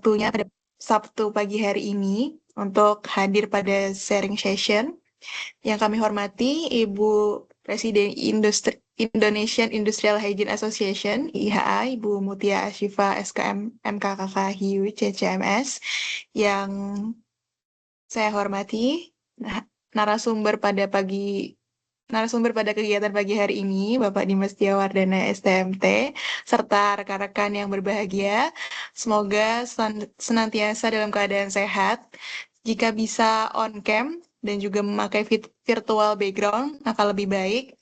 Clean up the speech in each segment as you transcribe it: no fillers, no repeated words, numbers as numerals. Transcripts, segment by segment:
waktunya pada Sabtu pagi hari ini untuk hadir pada sharing session. Yang kami hormati Ibu Presiden Indonesian Industrial Hygiene Association (IHA), Ibu Mutia Ashifa SKM MKKK HIU CCMS, yang saya hormati narasumber pada kegiatan pagi hari ini, Bapak Dimas Tiawardana STMT, serta rekan-rekan yang berbahagia. Semoga senantiasa dalam keadaan sehat. Jika bisa on cam dan juga memakai virtual background, akan lebih baik.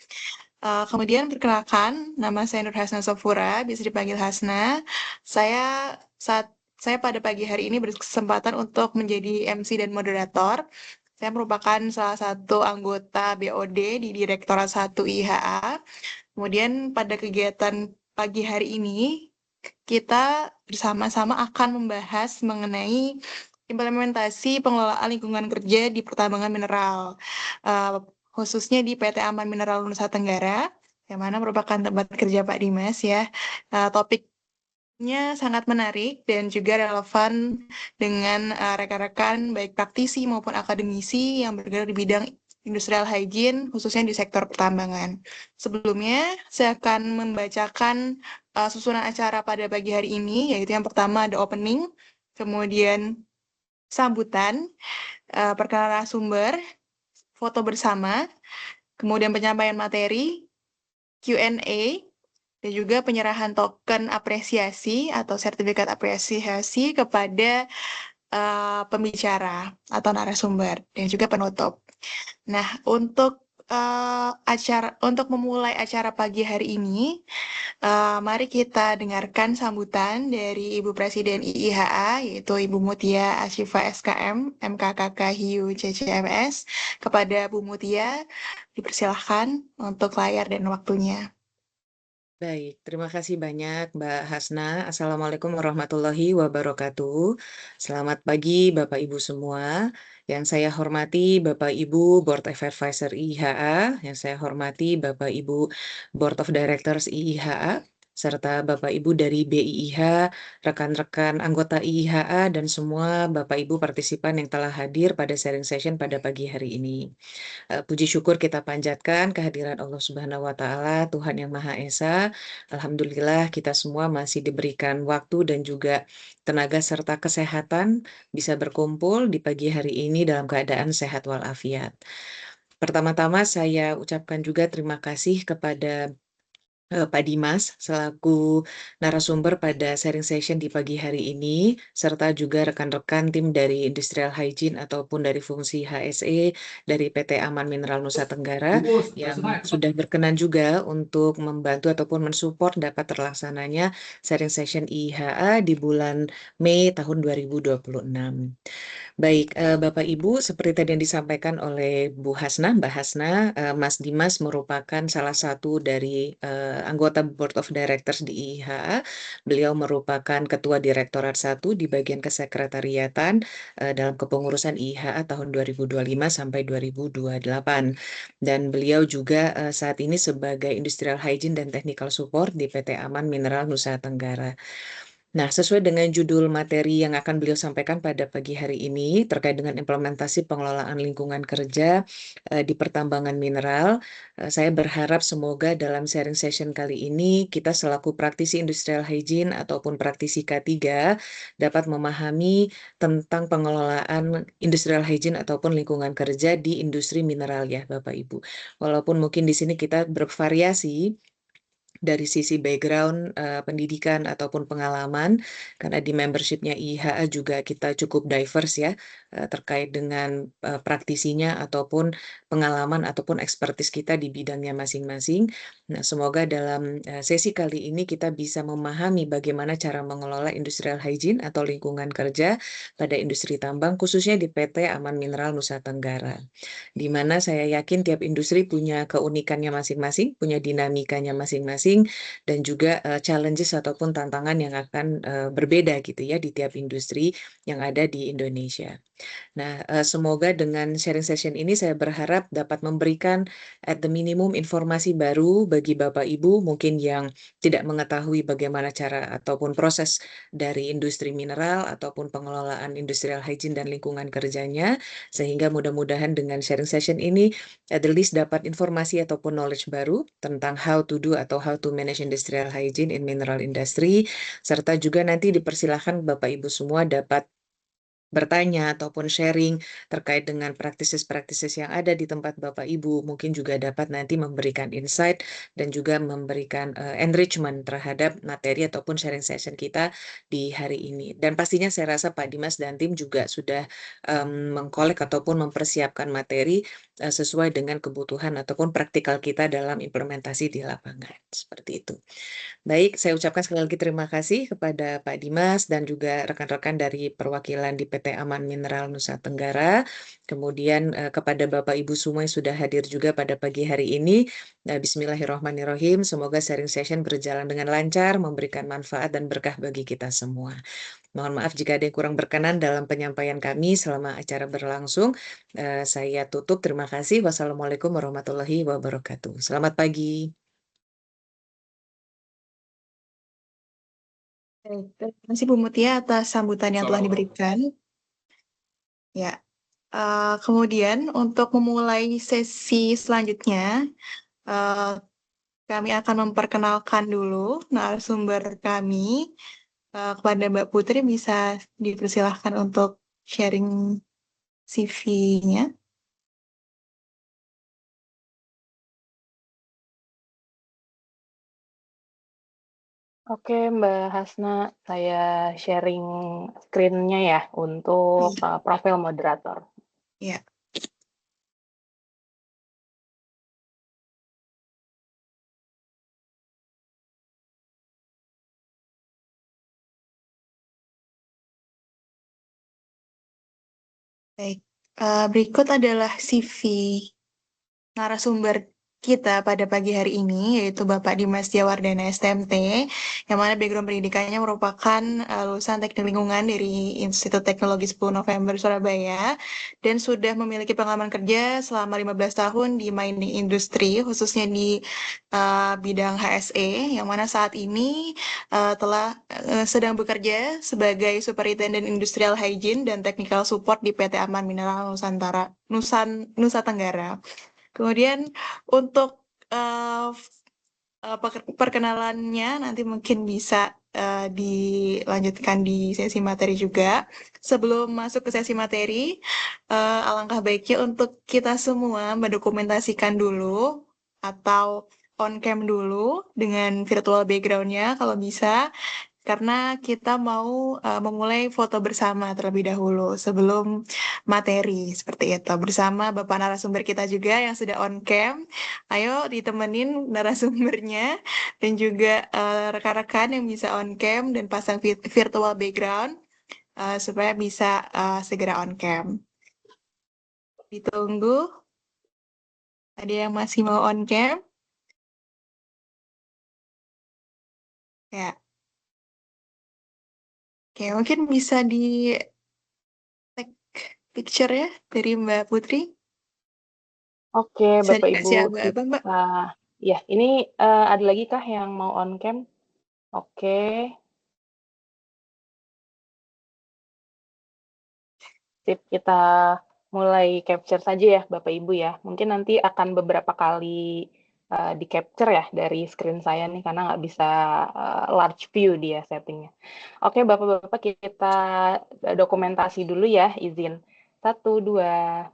Kemudian perkenalkan, nama saya Nur Hasna Sofura, bisa dipanggil Hasna. Saya saya pada pagi hari ini berkesempatan untuk menjadi MC dan moderator. Saya merupakan salah satu anggota BOD di Direktorat 1 IHA. Kemudian pada kegiatan pagi hari ini, kita bersama-sama akan membahas mengenai implementasi pengelolaan lingkungan kerja di pertambangan mineral, khususnya di PT Aman Mineral Nusa Tenggara, yang mana merupakan tempat kerja Pak Dimas ya. Topiknya sangat menarik dan juga relevan dengan rekan-rekan baik praktisi maupun akademisi yang bergerak di bidang industrial hygiene, khususnya di sektor pertambangan. Sebelumnya, saya akan membacakan susunan acara pada pagi hari ini, yaitu yang pertama ada opening, kemudian sambutan, perkenalan sumber, foto bersama, kemudian penyampaian materi, Q&A, dan juga penyerahan token apresiasi atau sertifikat apresiasi kepada pembicara atau narasumber, dan juga penutup. Nah, untuk memulai acara pagi hari ini, mari kita dengarkan sambutan dari Ibu Presiden IIHA, yaitu Ibu Mutia Ashifa SKM MKKK HIU CCMS. Kepada Bu Mutia, dipersilahkan untuk layar dan waktunya. Baik, terima kasih banyak Mbak Hasna. Assalamualaikum warahmatullahi wabarakatuh. Selamat pagi Bapak Ibu semua. Yang saya hormati Bapak Ibu Board of Advisor IIHA, yang saya hormati Bapak Ibu Board of Directors IIHA, serta Bapak Ibu dari BIIH, rekan-rekan anggota IIHA, dan semua Bapak Ibu partisipan yang telah hadir pada sharing session pada pagi hari ini. Puji syukur kita panjatkan kehadiran Allah Subhanahu wa Ta'ala, Tuhan Yang Maha Esa. Alhamdulillah, kita semua masih diberikan waktu dan juga tenaga serta kesehatan bisa berkumpul di pagi hari ini dalam keadaan sehat walafiat. Pertama-tama, saya ucapkan juga terima kasih kepada Pak Dimas selaku narasumber pada sharing session di pagi hari ini, serta juga rekan-rekan tim dari Industrial Hygiene ataupun dari fungsi HSE dari PT Aman Mineral Nusa Tenggara yang sudah berkenan juga untuk membantu ataupun mensupport dapat terlaksananya sharing session IHA di bulan Mei tahun 2026. Baik, Bapak Ibu, seperti tadi yang disampaikan oleh Mbak Hasna, Mas Dimas merupakan salah satu dari anggota Board of Directors di IIHA. Beliau merupakan Ketua Direktorat 1 di bagian kesekretariatan dalam kepengurusan IIHA tahun 2025 sampai 2028. Dan beliau juga saat ini sebagai Industrial Hygiene dan Technical Support di PT Aman Mineral Nusa Tenggara. Nah, sesuai dengan judul materi yang akan beliau sampaikan pada pagi hari ini terkait dengan implementasi pengelolaan lingkungan kerja di pertambangan mineral, saya berharap semoga dalam sharing session kali ini kita selaku praktisi industrial hygiene ataupun praktisi K3 dapat memahami tentang pengelolaan industrial hygiene ataupun lingkungan kerja di industri mineral ya, Bapak Ibu. Walaupun mungkin di sini kita bervariasi dari sisi background pendidikan ataupun pengalaman, karena di membershipnya IHA juga kita cukup diverse ya terkait dengan praktisinya ataupun pengalaman ataupun ekspertis kita di bidangnya masing-masing. Nah, semoga dalam sesi kali ini kita bisa memahami bagaimana cara mengelola industrial hygiene atau lingkungan kerja pada industri tambang khususnya di PT Aman Mineral Nusa Tenggara. Di mana saya yakin tiap industri punya keunikannya masing-masing, punya dinamikanya masing-masing, masing-masing dan juga challenges ataupun tantangan yang akan berbeda gitu ya di tiap industri yang ada di Indonesia. Nah, semoga dengan sharing session ini saya berharap dapat memberikan at the minimum informasi baru bagi Bapak Ibu mungkin yang tidak mengetahui bagaimana cara ataupun proses dari industri mineral ataupun pengelolaan industrial hygiene dan lingkungan kerjanya, sehingga mudah-mudahan dengan sharing session ini at the least dapat informasi ataupun knowledge baru tentang how to do atau how to manage industrial hygiene in mineral industry, serta juga nanti dipersilahkan Bapak Ibu semua dapat bertanya ataupun sharing terkait dengan practices-practices yang ada di tempat Bapak Ibu, mungkin juga dapat nanti memberikan insight dan juga memberikan enrichment terhadap materi ataupun sharing session kita di hari ini. Dan pastinya saya rasa Pak Dimas dan tim juga sudah mengkolek ataupun mempersiapkan materi sesuai dengan kebutuhan ataupun praktikal kita dalam implementasi di lapangan. Seperti itu. Baik, saya ucapkan sekali lagi terima kasih kepada Pak Dimas dan juga rekan-rekan dari perwakilan di PT Aman Mineral Nusa Tenggara. Kemudian kepada Bapak Ibu semua yang sudah hadir juga pada pagi hari ini. Bismillahirrahmanirrahim. Semoga sharing session berjalan dengan lancar, memberikan manfaat dan berkah bagi kita semua. Mohon maaf jika ada yang kurang berkenan dalam penyampaian kami selama acara berlangsung. Saya tutup. Terima kasih. Wassalamualaikum warahmatullahi wabarakatuh. Selamat pagi. Baik, terima kasih Bu Mutia atas sambutan yang telah diberikan. Ya, kemudian untuk memulai sesi selanjutnya, eh, kami akan memperkenalkan dulu narasumber kami. Kepada Mbak Putri bisa dipersilahkan untuk sharing CV-nya. Oke, Mbak Hasna, saya sharing screen-nya ya untuk profil moderator. Ya. Baik, berikut adalah CV narasumber kita pada pagi hari ini, yaitu Bapak Dimas Jawardana STMT, yang mana background pendidikannya merupakan lulusan teknik lingkungan dari Institut Teknologi 10 November Surabaya, dan sudah memiliki pengalaman kerja selama 15 tahun di mining industry, khususnya di bidang HSE, yang mana saat ini telah sedang bekerja sebagai Superintendent Industrial Hygiene dan Technical Support di PT Aman Mineral Nusa Tenggara. Kemudian untuk perkenalannya nanti mungkin bisa dilanjutkan di sesi materi juga. Sebelum masuk ke sesi materi, alangkah baiknya untuk kita semua mendokumentasikan dulu atau on cam dulu dengan virtual background-nya kalau bisa, karena kita mau memulai foto bersama terlebih dahulu sebelum materi seperti itu bersama Bapak narasumber kita juga yang sudah on cam. Ayo ditemenin narasumbernya dan juga rekan-rekan yang bisa on cam dan pasang virtual background supaya bisa segera on cam. Ditunggu. Ada yang masih mau on cam? Ya. Oke, mungkin bisa di take picture ya dari Mbak Putri. Oke, Bisa Bapak Ibu, dikasih abang-abang, Mbak. ya ini ada lagi kah yang mau on cam? Oke, sip, kita mulai capture saja ya, Bapak Ibu ya. Mungkin nanti akan beberapa kali di capture ya dari screen saya nih, karena nggak bisa large view dia settingnya. Oke, Bapak-Bapak, kita dokumentasi dulu ya, izin. 1, 2.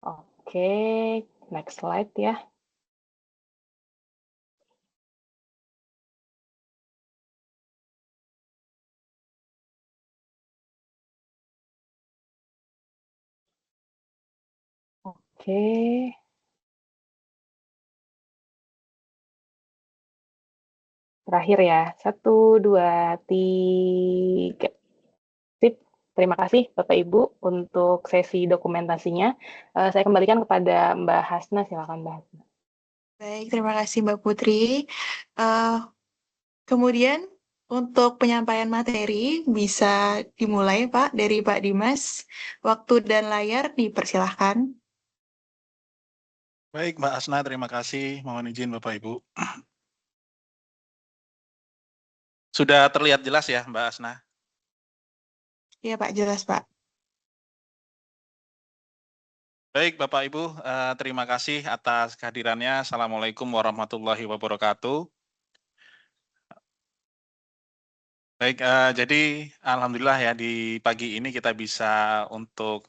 Oke, next slide ya. Oke. Terakhir ya. 1, 2, 3. Sip. Terima kasih Bapak Ibu untuk sesi dokumentasinya. Saya kembalikan kepada Mbak Hasna, silakan Mbak Hasna. Baik, terima kasih Mbak Putri. Eh, Kemudian untuk penyampaian materi bisa dimulai Pak dari Pak Dimas. Waktu dan layar dipersilahkan. Baik, Mbak Asna, terima kasih. Mohon izin Bapak Ibu. Sudah terlihat jelas ya, Mbak Asna? Iya Pak, jelas Pak. Baik, Bapak Ibu, terima kasih atas kehadirannya. Assalamualaikum warahmatullahi wabarakatuh. Baik, jadi alhamdulillah ya di pagi ini kita bisa untuk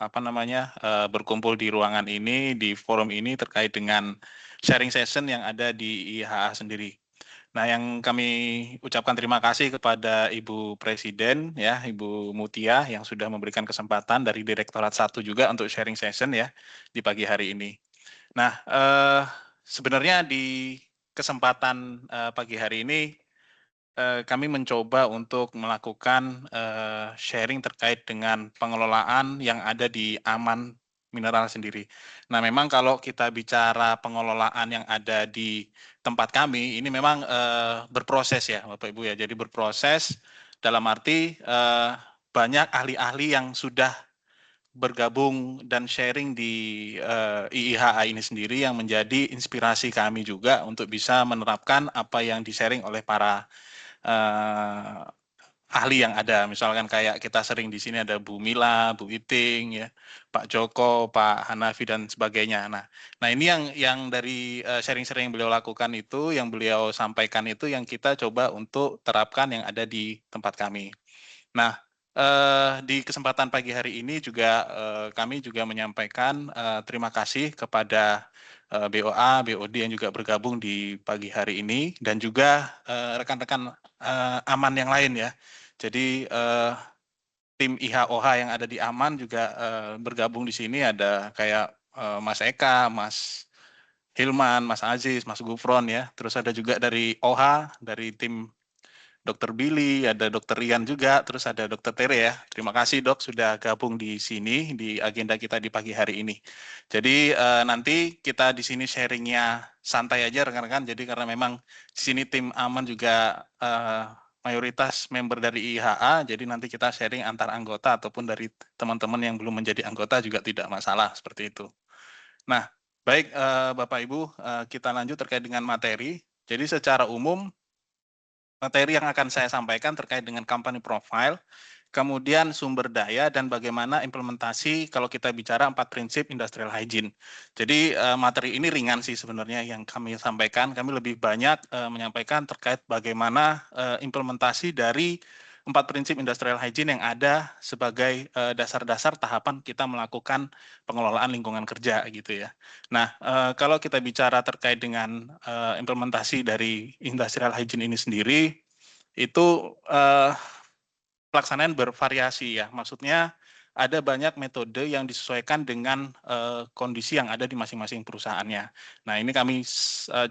berkumpul di ruangan ini, di forum ini terkait dengan sharing session yang ada di IHA sendiri. Nah, yang kami ucapkan terima kasih kepada Ibu Presiden ya, Ibu Mutia yang sudah memberikan kesempatan dari Direktorat 1 juga untuk sharing session ya di pagi hari ini. Nah, sebenarnya di kesempatan pagi hari ini kami mencoba untuk melakukan sharing terkait dengan pengelolaan yang ada di Aman Mineral sendiri. Nah, memang kalau kita bicara pengelolaan yang ada di tempat kami, ini memang berproses ya, Bapak Ibu ya. Jadi berproses dalam arti banyak ahli-ahli yang sudah bergabung dan sharing di IIHA ini sendiri yang menjadi inspirasi kami juga untuk bisa menerapkan apa yang di-sharing oleh para ahli yang ada. Misalkan kayak kita sering di sini ada Bu Mila, Bu Iting, ya, Pak Joko, Pak Hanafi dan sebagainya. Nah ini yang dari sharing-sharing yang beliau lakukan itu, yang beliau sampaikan itu, yang kita coba untuk terapkan yang ada di tempat kami. Nah, di kesempatan pagi hari ini juga kami juga menyampaikan terima kasih kepada BOA, BOD yang juga bergabung di pagi hari ini dan juga rekan-rekan Aman yang lain ya. Jadi tim IHOH yang ada di Aman juga bergabung di sini, ada kayak Mas Eka, Mas Hilman, Mas Aziz, Mas Gufron ya. Terus ada juga dari OHA, dari tim Dokter Billy, ada Dokter Rian juga, terus ada Dokter Tere ya. Terima kasih Dok sudah gabung di sini di agenda kita di pagi hari ini. Jadi nanti kita di sini sharingnya santai aja rekan-rekan. Jadi karena memang di sini tim Aman juga mayoritas member dari IHA, jadi nanti kita sharing antar anggota ataupun dari teman-teman yang belum menjadi anggota juga tidak masalah seperti itu. Nah, baik Bapak Ibu, kita lanjut terkait dengan materi. Jadi secara umum materi yang akan saya sampaikan terkait dengan company profile, kemudian sumber daya, dan bagaimana implementasi kalau kita bicara 4 prinsip industrial hygiene. Jadi materi ini ringan sih sebenarnya yang kami sampaikan. Kami lebih banyak menyampaikan terkait bagaimana implementasi dari 4 prinsip industrial hygiene yang ada sebagai dasar-dasar tahapan kita melakukan pengelolaan lingkungan kerja gitu ya. Nah, kalau kita bicara terkait dengan implementasi dari industrial hygiene ini sendiri, itu pelaksanaan bervariasi ya. Maksudnya ada banyak metode yang disesuaikan dengan kondisi yang ada di masing-masing perusahaannya. Nah, ini kami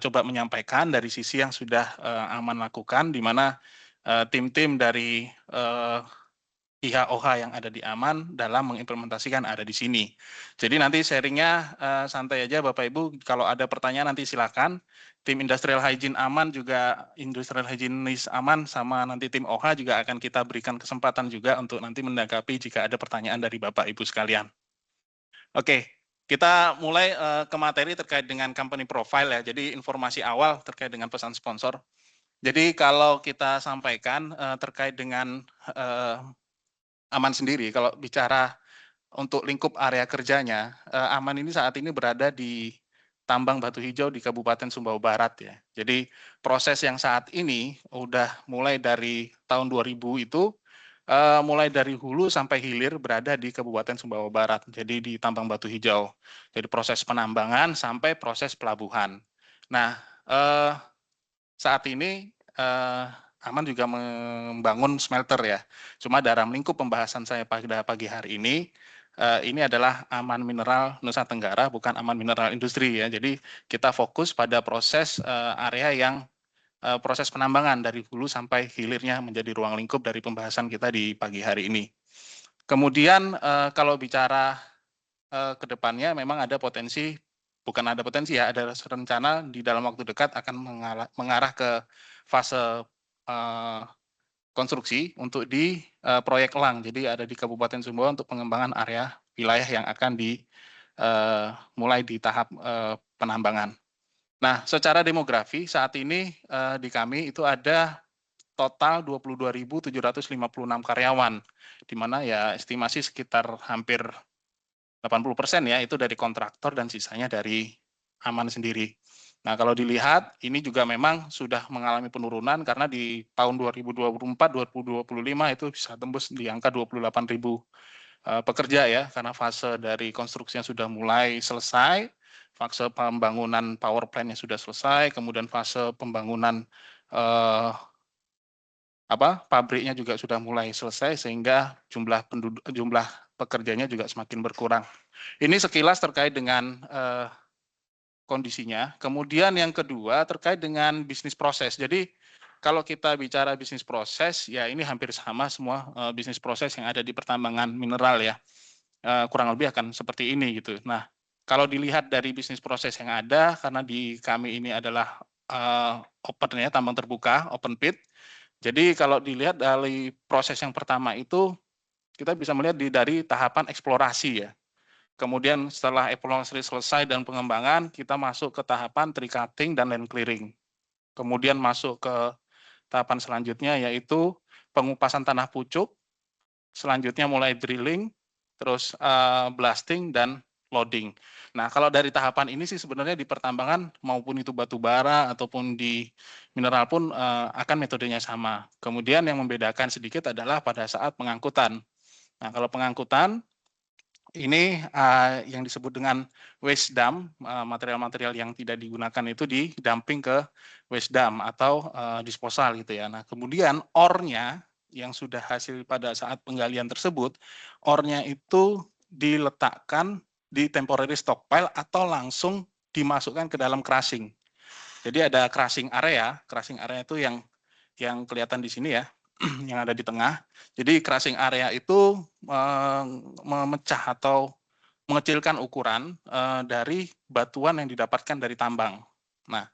coba menyampaikan dari sisi yang sudah Aman lakukan, di mana tim-tim dari IHOH yang ada di Aman dalam mengimplementasikan ada di sini. Jadi nanti sharingnya santai aja Bapak Ibu, kalau ada pertanyaan nanti silakan. Tim Industrial Hygiene Aman juga, Industrial Hygienist Aman sama nanti tim OHA juga akan kita berikan kesempatan juga untuk nanti menanggapi jika ada pertanyaan dari Bapak Ibu sekalian. Oke, kita mulai ke materi terkait dengan company profile ya. Jadi informasi awal terkait dengan pesan sponsor. Jadi kalau kita sampaikan terkait dengan Aman sendiri, kalau bicara untuk lingkup area kerjanya, Aman ini saat ini berada di tambang batu hijau di Kabupaten Sumbawa Barat ya. Jadi proses yang saat ini udah mulai dari tahun 2000 itu, mulai dari hulu sampai hilir berada di Kabupaten Sumbawa Barat, jadi di tambang batu hijau. Jadi proses penambangan sampai proses pelabuhan. Nah, saat ini Aman juga membangun smelter ya. Cuma dalam lingkup pembahasan saya pada pagi hari ini adalah Aman Mineral Nusa Tenggara, bukan Aman Mineral Industri ya. Jadi kita fokus pada proses area yang proses penambangan dari hulu sampai hilirnya menjadi ruang lingkup dari pembahasan kita di pagi hari ini. Kemudian kalau bicara ke depannya memang ada potensi bukan ada potensi ya, ada rencana di dalam waktu dekat akan mengarah ke fase konstruksi untuk di proyek Elang. Jadi ada di Kabupaten Sumbawa untuk pengembangan area wilayah yang akan mulai di tahap penambangan. Nah, secara demografi saat ini di kami itu ada total 22.756 karyawan, di mana ya estimasi sekitar hampir 80% ya itu dari kontraktor dan sisanya dari Aman sendiri. Nah, kalau dilihat ini juga memang sudah mengalami penurunan karena di tahun 2024-2025 itu bisa tembus di angka 28.000 pekerja ya, karena fase dari konstruksinya sudah mulai selesai, fase pembangunan power plant-nya sudah selesai, kemudian fase pembangunan pabriknya juga sudah mulai selesai sehingga jumlah pekerjanya juga semakin berkurang. Ini sekilas terkait dengan kondisinya. Kemudian yang kedua terkait dengan bisnis proses. Jadi kalau kita bicara bisnis proses, ya ini hampir sama semua bisnis proses yang ada di pertambangan mineral ya. Kurang lebih akan seperti ini gitu. Nah, kalau dilihat dari bisnis proses yang ada, karena di kami ini adalah open ya, tambang terbuka, open pit. Jadi kalau dilihat dari proses yang pertama itu, kita bisa melihat dari tahapan eksplorasi ya. Kemudian setelah eksplorasi selesai dan pengembangan, kita masuk ke tahapan tree cutting dan land clearing. Kemudian masuk ke tahapan selanjutnya yaitu pengupasan tanah pucuk, selanjutnya mulai drilling, terus blasting dan loading. Nah, kalau dari tahapan ini sih sebenarnya di pertambangan maupun itu batu bara ataupun di mineral pun akan metodenya sama. Kemudian yang membedakan sedikit adalah pada saat pengangkutan. Nah, kalau pengangkutan ini yang disebut dengan waste dump, material-material yang tidak digunakan itu didumping ke waste dump atau disposal gitu ya. Nah, kemudian ore-nya yang sudah hasil pada saat penggalian tersebut, ore-nya itu diletakkan di temporary stockpile atau langsung dimasukkan ke dalam crushing. Jadi ada crushing area itu yang kelihatan di sini ya, yang ada di tengah. Jadi crushing area itu memecah atau mengecilkan ukuran dari batuan yang didapatkan dari tambang. Nah,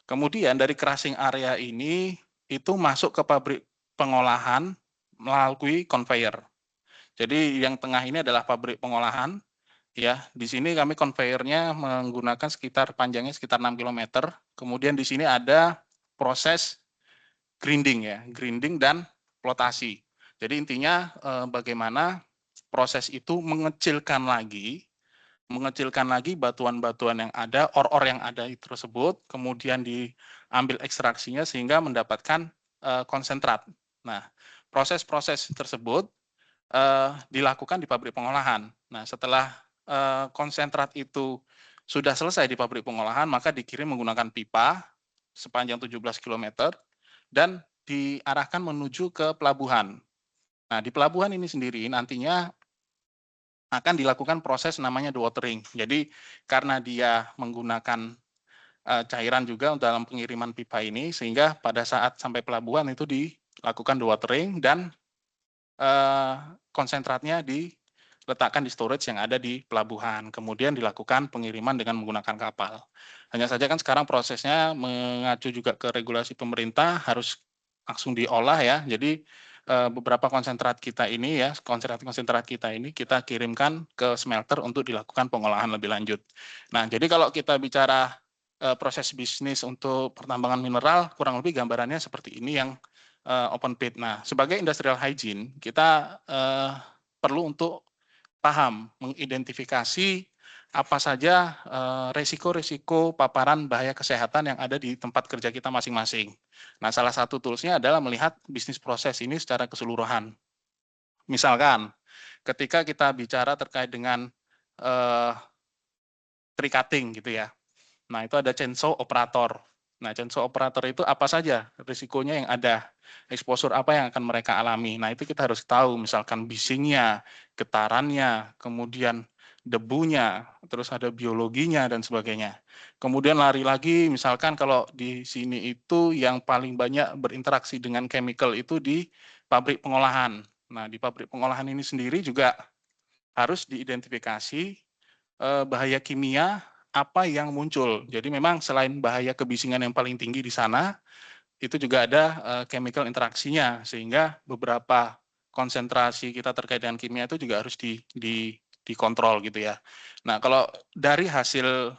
kemudian dari crushing area ini itu masuk ke pabrik pengolahan melalui conveyor. Jadi yang tengah ini adalah pabrik pengolahan. Ya, di sini kami conveyornya menggunakan panjangnya sekitar 6 km. Kemudian di sini ada proses grinding ya, grinding dan flotasi. Jadi intinya bagaimana proses itu mengecilkan lagi batuan-batuan yang ada, ore yang ada tersebut, kemudian diambil ekstraksinya sehingga mendapatkan konsentrat. Nah, proses-proses tersebut dilakukan di pabrik pengolahan. Nah, setelah konsentrat itu sudah selesai di pabrik pengolahan, maka dikirim menggunakan pipa sepanjang 17 km dan diarahkan menuju ke pelabuhan. Nah, di pelabuhan ini sendiri nantinya akan dilakukan proses namanya dewatering. Jadi karena dia menggunakan cairan juga dalam pengiriman pipa ini, sehingga pada saat sampai pelabuhan itu dilakukan dewatering dan konsentratnya diletakkan di storage yang ada di pelabuhan. Kemudian dilakukan pengiriman dengan menggunakan kapal. Hanya saja kan sekarang prosesnya mengacu juga ke regulasi pemerintah, harus langsung diolah ya. Jadi beberapa konsentrat kita ini ya, konsentrat kita ini kita kirimkan ke smelter untuk dilakukan pengolahan lebih lanjut. Nah, jadi kalau kita bicara proses bisnis untuk pertambangan mineral, kurang lebih gambarannya seperti ini yang open pit. Nah, sebagai industrial hygiene, kita perlu untuk paham, mengidentifikasi apa saja resiko-resiko paparan bahaya kesehatan yang ada di tempat kerja kita masing-masing. Nah, salah satu toolsnya adalah melihat bisnis proses ini secara keseluruhan. Misalkan, ketika kita bicara terkait dengan tree cutting gitu ya. Nah, itu ada chainsaw operator. Nah, chainsaw operator itu apa saja risikonya yang ada, exposure apa yang akan mereka alami. Nah, itu kita harus tahu, misalkan bisingnya, getarannya, kemudian debunya, terus ada biologinya, dan sebagainya. Kemudian lari lagi, misalkan kalau di sini itu yang paling banyak berinteraksi dengan chemical itu di pabrik pengolahan. Nah, di pabrik pengolahan ini sendiri juga harus diidentifikasi bahaya kimia apa yang muncul. Jadi memang selain bahaya kebisingan yang paling tinggi di sana, itu juga ada chemical interaksinya, sehingga beberapa konsentrasi kita terkait dengan kimia itu juga harus dikontrol gitu ya. Nah, kalau dari hasil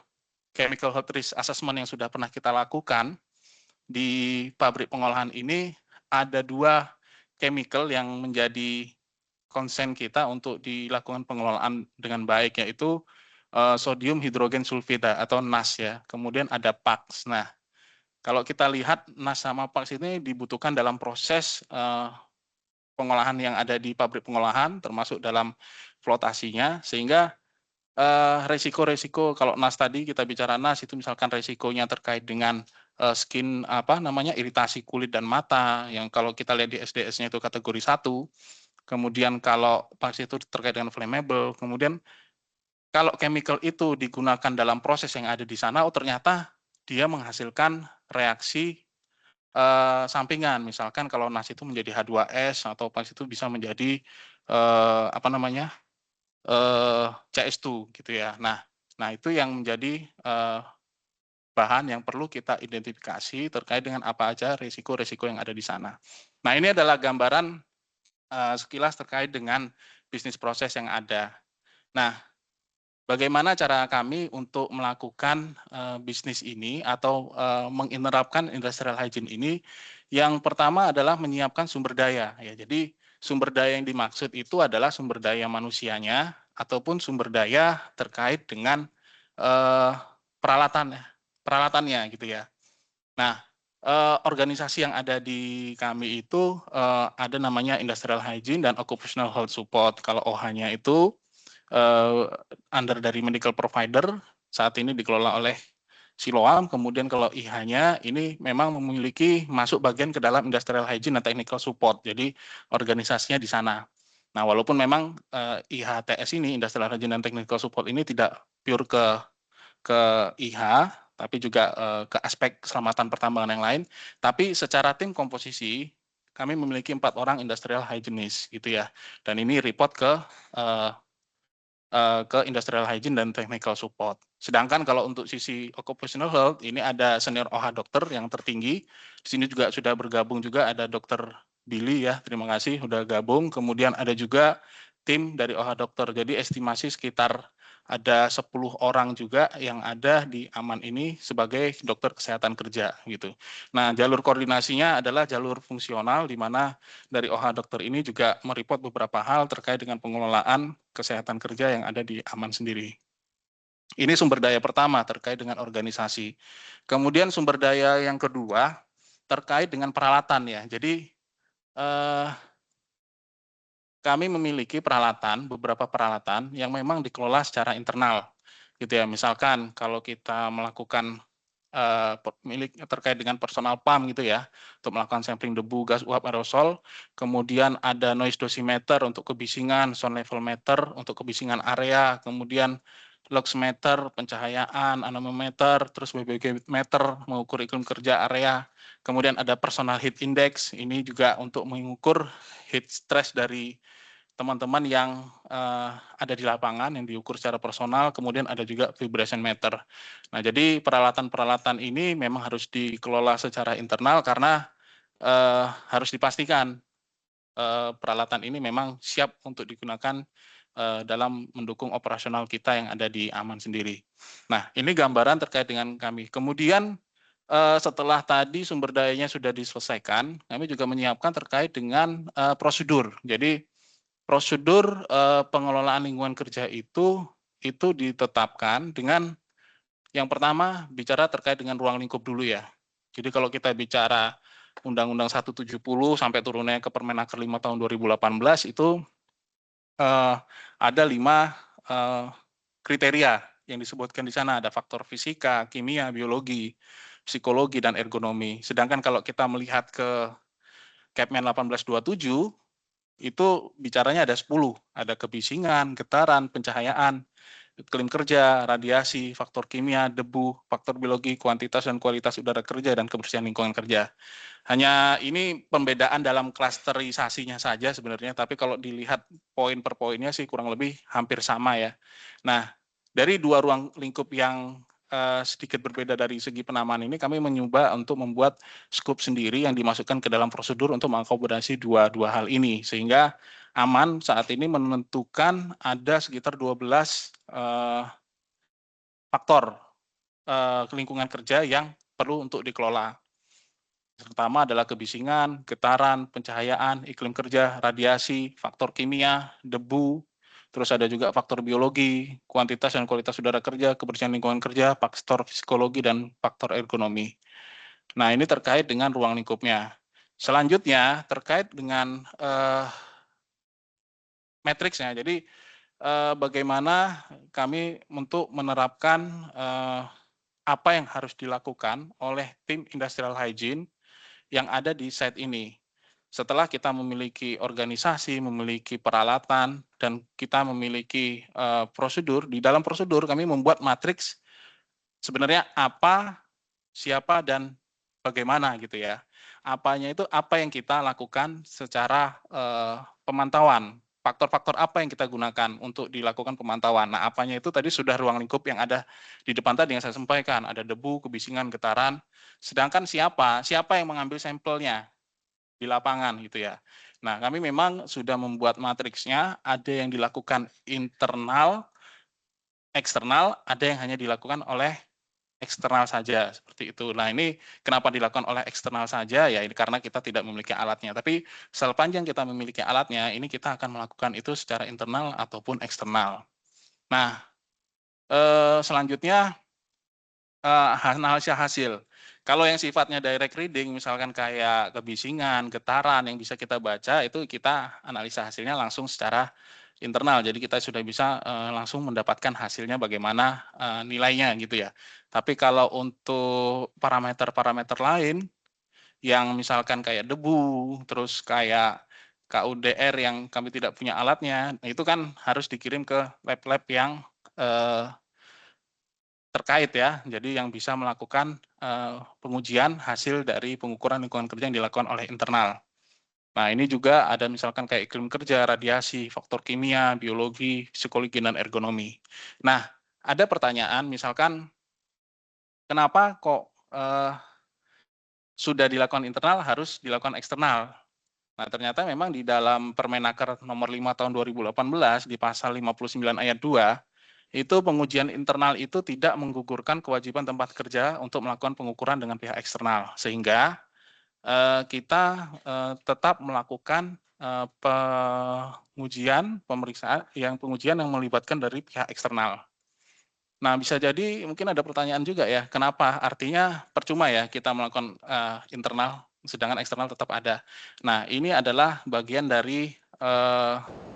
chemical health risk assessment yang sudah pernah kita lakukan di pabrik pengolahan ini, ada 2 chemical yang menjadi konsen kita untuk dilakukan pengelolaan dengan baik, yaitu sodium hidrogen sulfida atau NAS ya. Kemudian ada PAX. Nah, kalau kita lihat NAS sama PAX ini dibutuhkan dalam proses pengolahan yang ada di pabrik pengolahan, termasuk dalam flotasinya, sehingga resiko-resiko kalau NAS tadi kita bicara NAS itu misalkan resikonya terkait dengan skin iritasi kulit dan mata yang kalau kita lihat di SDS-nya itu kategori 1. Kemudian kalau PAX itu terkait dengan flammable, kemudian kalau chemical itu digunakan dalam proses yang ada di sana, ternyata dia menghasilkan reaksi sampingan. Misalkan kalau NAS itu menjadi H2S atau PAX itu bisa menjadi CS2 gitu ya. Nah itu yang menjadi bahan yang perlu kita identifikasi terkait dengan apa aja risiko-risiko yang ada di sana. Nah, ini adalah gambaran sekilas terkait dengan bisnis proses yang ada. Nah, bagaimana cara kami untuk melakukan bisnis ini atau menginerapkan industrial hygiene ini? Yang pertama adalah menyiapkan sumber daya. Ya, jadi sumber daya yang dimaksud itu adalah sumber daya manusianya ataupun sumber daya terkait dengan peralatannya gitu ya. Nah, organisasi yang ada di kami itu ada namanya Industrial Hygiene dan Occupational Health Support. Kalau OH-nya itu under dari medical provider, saat ini dikelola oleh Siloam, kemudian kalau IH-nya ini memang memiliki masuk bagian ke dalam Industrial Hygiene dan Technical Support, jadi organisasinya di sana. Nah, walaupun memang IHTS ini, Industrial Hygiene dan Technical Support ini tidak pure ke IH, tapi juga ke aspek keselamatan pertambangan yang lain. Tapi secara tim komposisi, kami memiliki 4 orang industrial hygienist gitu ya. Dan ini report ke industrial hygiene dan technical support. Sedangkan kalau untuk sisi occupational health, ini ada senior OH dokter yang tertinggi. Di sini juga sudah bergabung juga ada dokter Billy ya, terima kasih sudah gabung. Kemudian ada juga tim dari OH dokter. Jadi estimasi sekitar ada 10 orang juga yang ada di Aman ini sebagai dokter kesehatan kerja gitu. Nah, jalur koordinasinya adalah jalur fungsional di mana dari OH dokter ini juga mereport beberapa hal terkait dengan pengelolaan kesehatan kerja yang ada di Aman sendiri. Ini sumber daya pertama terkait dengan organisasi. Kemudian sumber daya yang kedua terkait dengan peralatan ya. Jadi kami memiliki beberapa peralatan yang memang dikelola secara internal, gitu ya. Misalkan kalau kita melakukan terkait dengan personal pump gitu ya, untuk melakukan sampling debu, gas uap, aerosol, kemudian ada noise dosimeter untuk kebisingan, sound level meter untuk kebisingan area, kemudian luxmeter, pencahayaan, anemometer, terus BBG meter mengukur iklim kerja area, kemudian ada personal heat index, ini juga untuk mengukur heat stress dari teman-teman yang ada di lapangan yang diukur secara personal, kemudian ada juga vibration meter. Nah, jadi peralatan-peralatan ini memang harus dikelola secara internal karena harus dipastikan peralatan ini memang siap untuk digunakan dalam mendukung operasional kita yang ada di Aman sendiri. Nah, ini gambaran terkait dengan kami. Kemudian setelah tadi sumber dayanya sudah diselesaikan, kami juga menyiapkan terkait dengan prosedur. Jadi prosedur pengelolaan lingkungan kerja itu ditetapkan dengan yang pertama bicara terkait dengan ruang lingkup dulu ya. Jadi kalau kita bicara Undang-Undang 170 sampai turunnya ke Permenaker 5 tahun 2018 itu ada 5 kriteria yang disebutkan di sana, ada faktor fisika, kimia, biologi, psikologi, dan ergonomi. Sedangkan kalau kita melihat ke Kepmen 1827 itu bicaranya ada 10, ada kebisingan, getaran, pencahayaan, iklim kerja, radiasi, faktor kimia, debu, faktor biologi, kuantitas dan kualitas udara kerja, dan kebersihan lingkungan kerja. Hanya ini pembedaan dalam klasterisasinya saja sebenarnya, tapi kalau dilihat poin per poinnya sih kurang lebih hampir sama ya. Nah, dari dua ruang lingkup yang sedikit berbeda dari segi penamaan ini, kami mencoba untuk membuat skop sendiri yang dimasukkan ke dalam prosedur untuk mengakomodasi dua hal ini, sehingga aman saat ini menentukan ada sekitar 12 faktor lingkungan kerja yang perlu untuk dikelola. Pertama adalah kebisingan, getaran, pencahayaan, iklim kerja, radiasi, faktor kimia, debu, terus ada juga faktor biologi, kuantitas dan kualitas udara kerja, kebersihan lingkungan kerja, faktor psikologi, dan faktor ergonomi. Nah, ini terkait dengan ruang lingkupnya. Selanjutnya, terkait dengan matriksnya. Jadi, bagaimana kami untuk menerapkan apa yang harus dilakukan oleh tim industrial hygiene yang ada di site ini. Setelah kita memiliki organisasi, memiliki peralatan, dan kita memiliki prosedur, di dalam prosedur kami membuat matriks sebenarnya apa, siapa, dan bagaimana gitu ya. Apanya itu apa yang kita lakukan secara pemantauan. Faktor-faktor apa yang kita gunakan untuk dilakukan pemantauan. Nah, apanya itu tadi sudah ruang lingkup yang ada di depan tadi yang saya sampaikan. Ada debu, kebisingan, getaran. Sedangkan siapa yang mengambil sampelnya di lapangan gitu ya. Nah, kami memang sudah membuat matriksnya, ada yang dilakukan internal, eksternal, ada yang hanya dilakukan oleh eksternal saja, seperti itu. Nah, ini kenapa dilakukan oleh eksternal saja, ya ini karena kita tidak memiliki alatnya. Tapi sepanjang kita memiliki alatnya, ini kita akan melakukan itu secara internal ataupun eksternal. Nah, selanjutnya analisa hasil. Kalau yang sifatnya direct reading, misalkan kayak kebisingan, getaran yang bisa kita baca, itu kita analisa hasilnya langsung secara internal. Jadi kita sudah bisa langsung mendapatkan hasilnya bagaimana nilainya gitu ya. Tapi kalau untuk parameter-parameter lain, yang misalkan kayak debu, terus kayak KUDR yang kami tidak punya alatnya, itu kan harus dikirim ke lab-lab yang terkait ya, jadi yang bisa melakukan pengujian hasil dari pengukuran lingkungan kerja yang dilakukan oleh internal. Nah, ini juga ada misalkan kayak iklim kerja, radiasi, faktor kimia, biologi, psikologi, dan ergonomi. Nah, ada pertanyaan misalkan kenapa kok sudah dilakukan internal harus dilakukan eksternal? Nah, ternyata memang di dalam Permenaker nomor 5 tahun 2018 di pasal 59 ayat 2 itu pengujian internal itu tidak menggugurkan kewajiban tempat kerja untuk melakukan pengukuran dengan pihak eksternal, sehingga kita tetap melakukan pengujian yang melibatkan dari pihak eksternal. Nah, bisa jadi mungkin ada pertanyaan juga ya, kenapa? Artinya percuma ya kita melakukan internal, sedangkan eksternal tetap ada. Nah, ini adalah bagian dari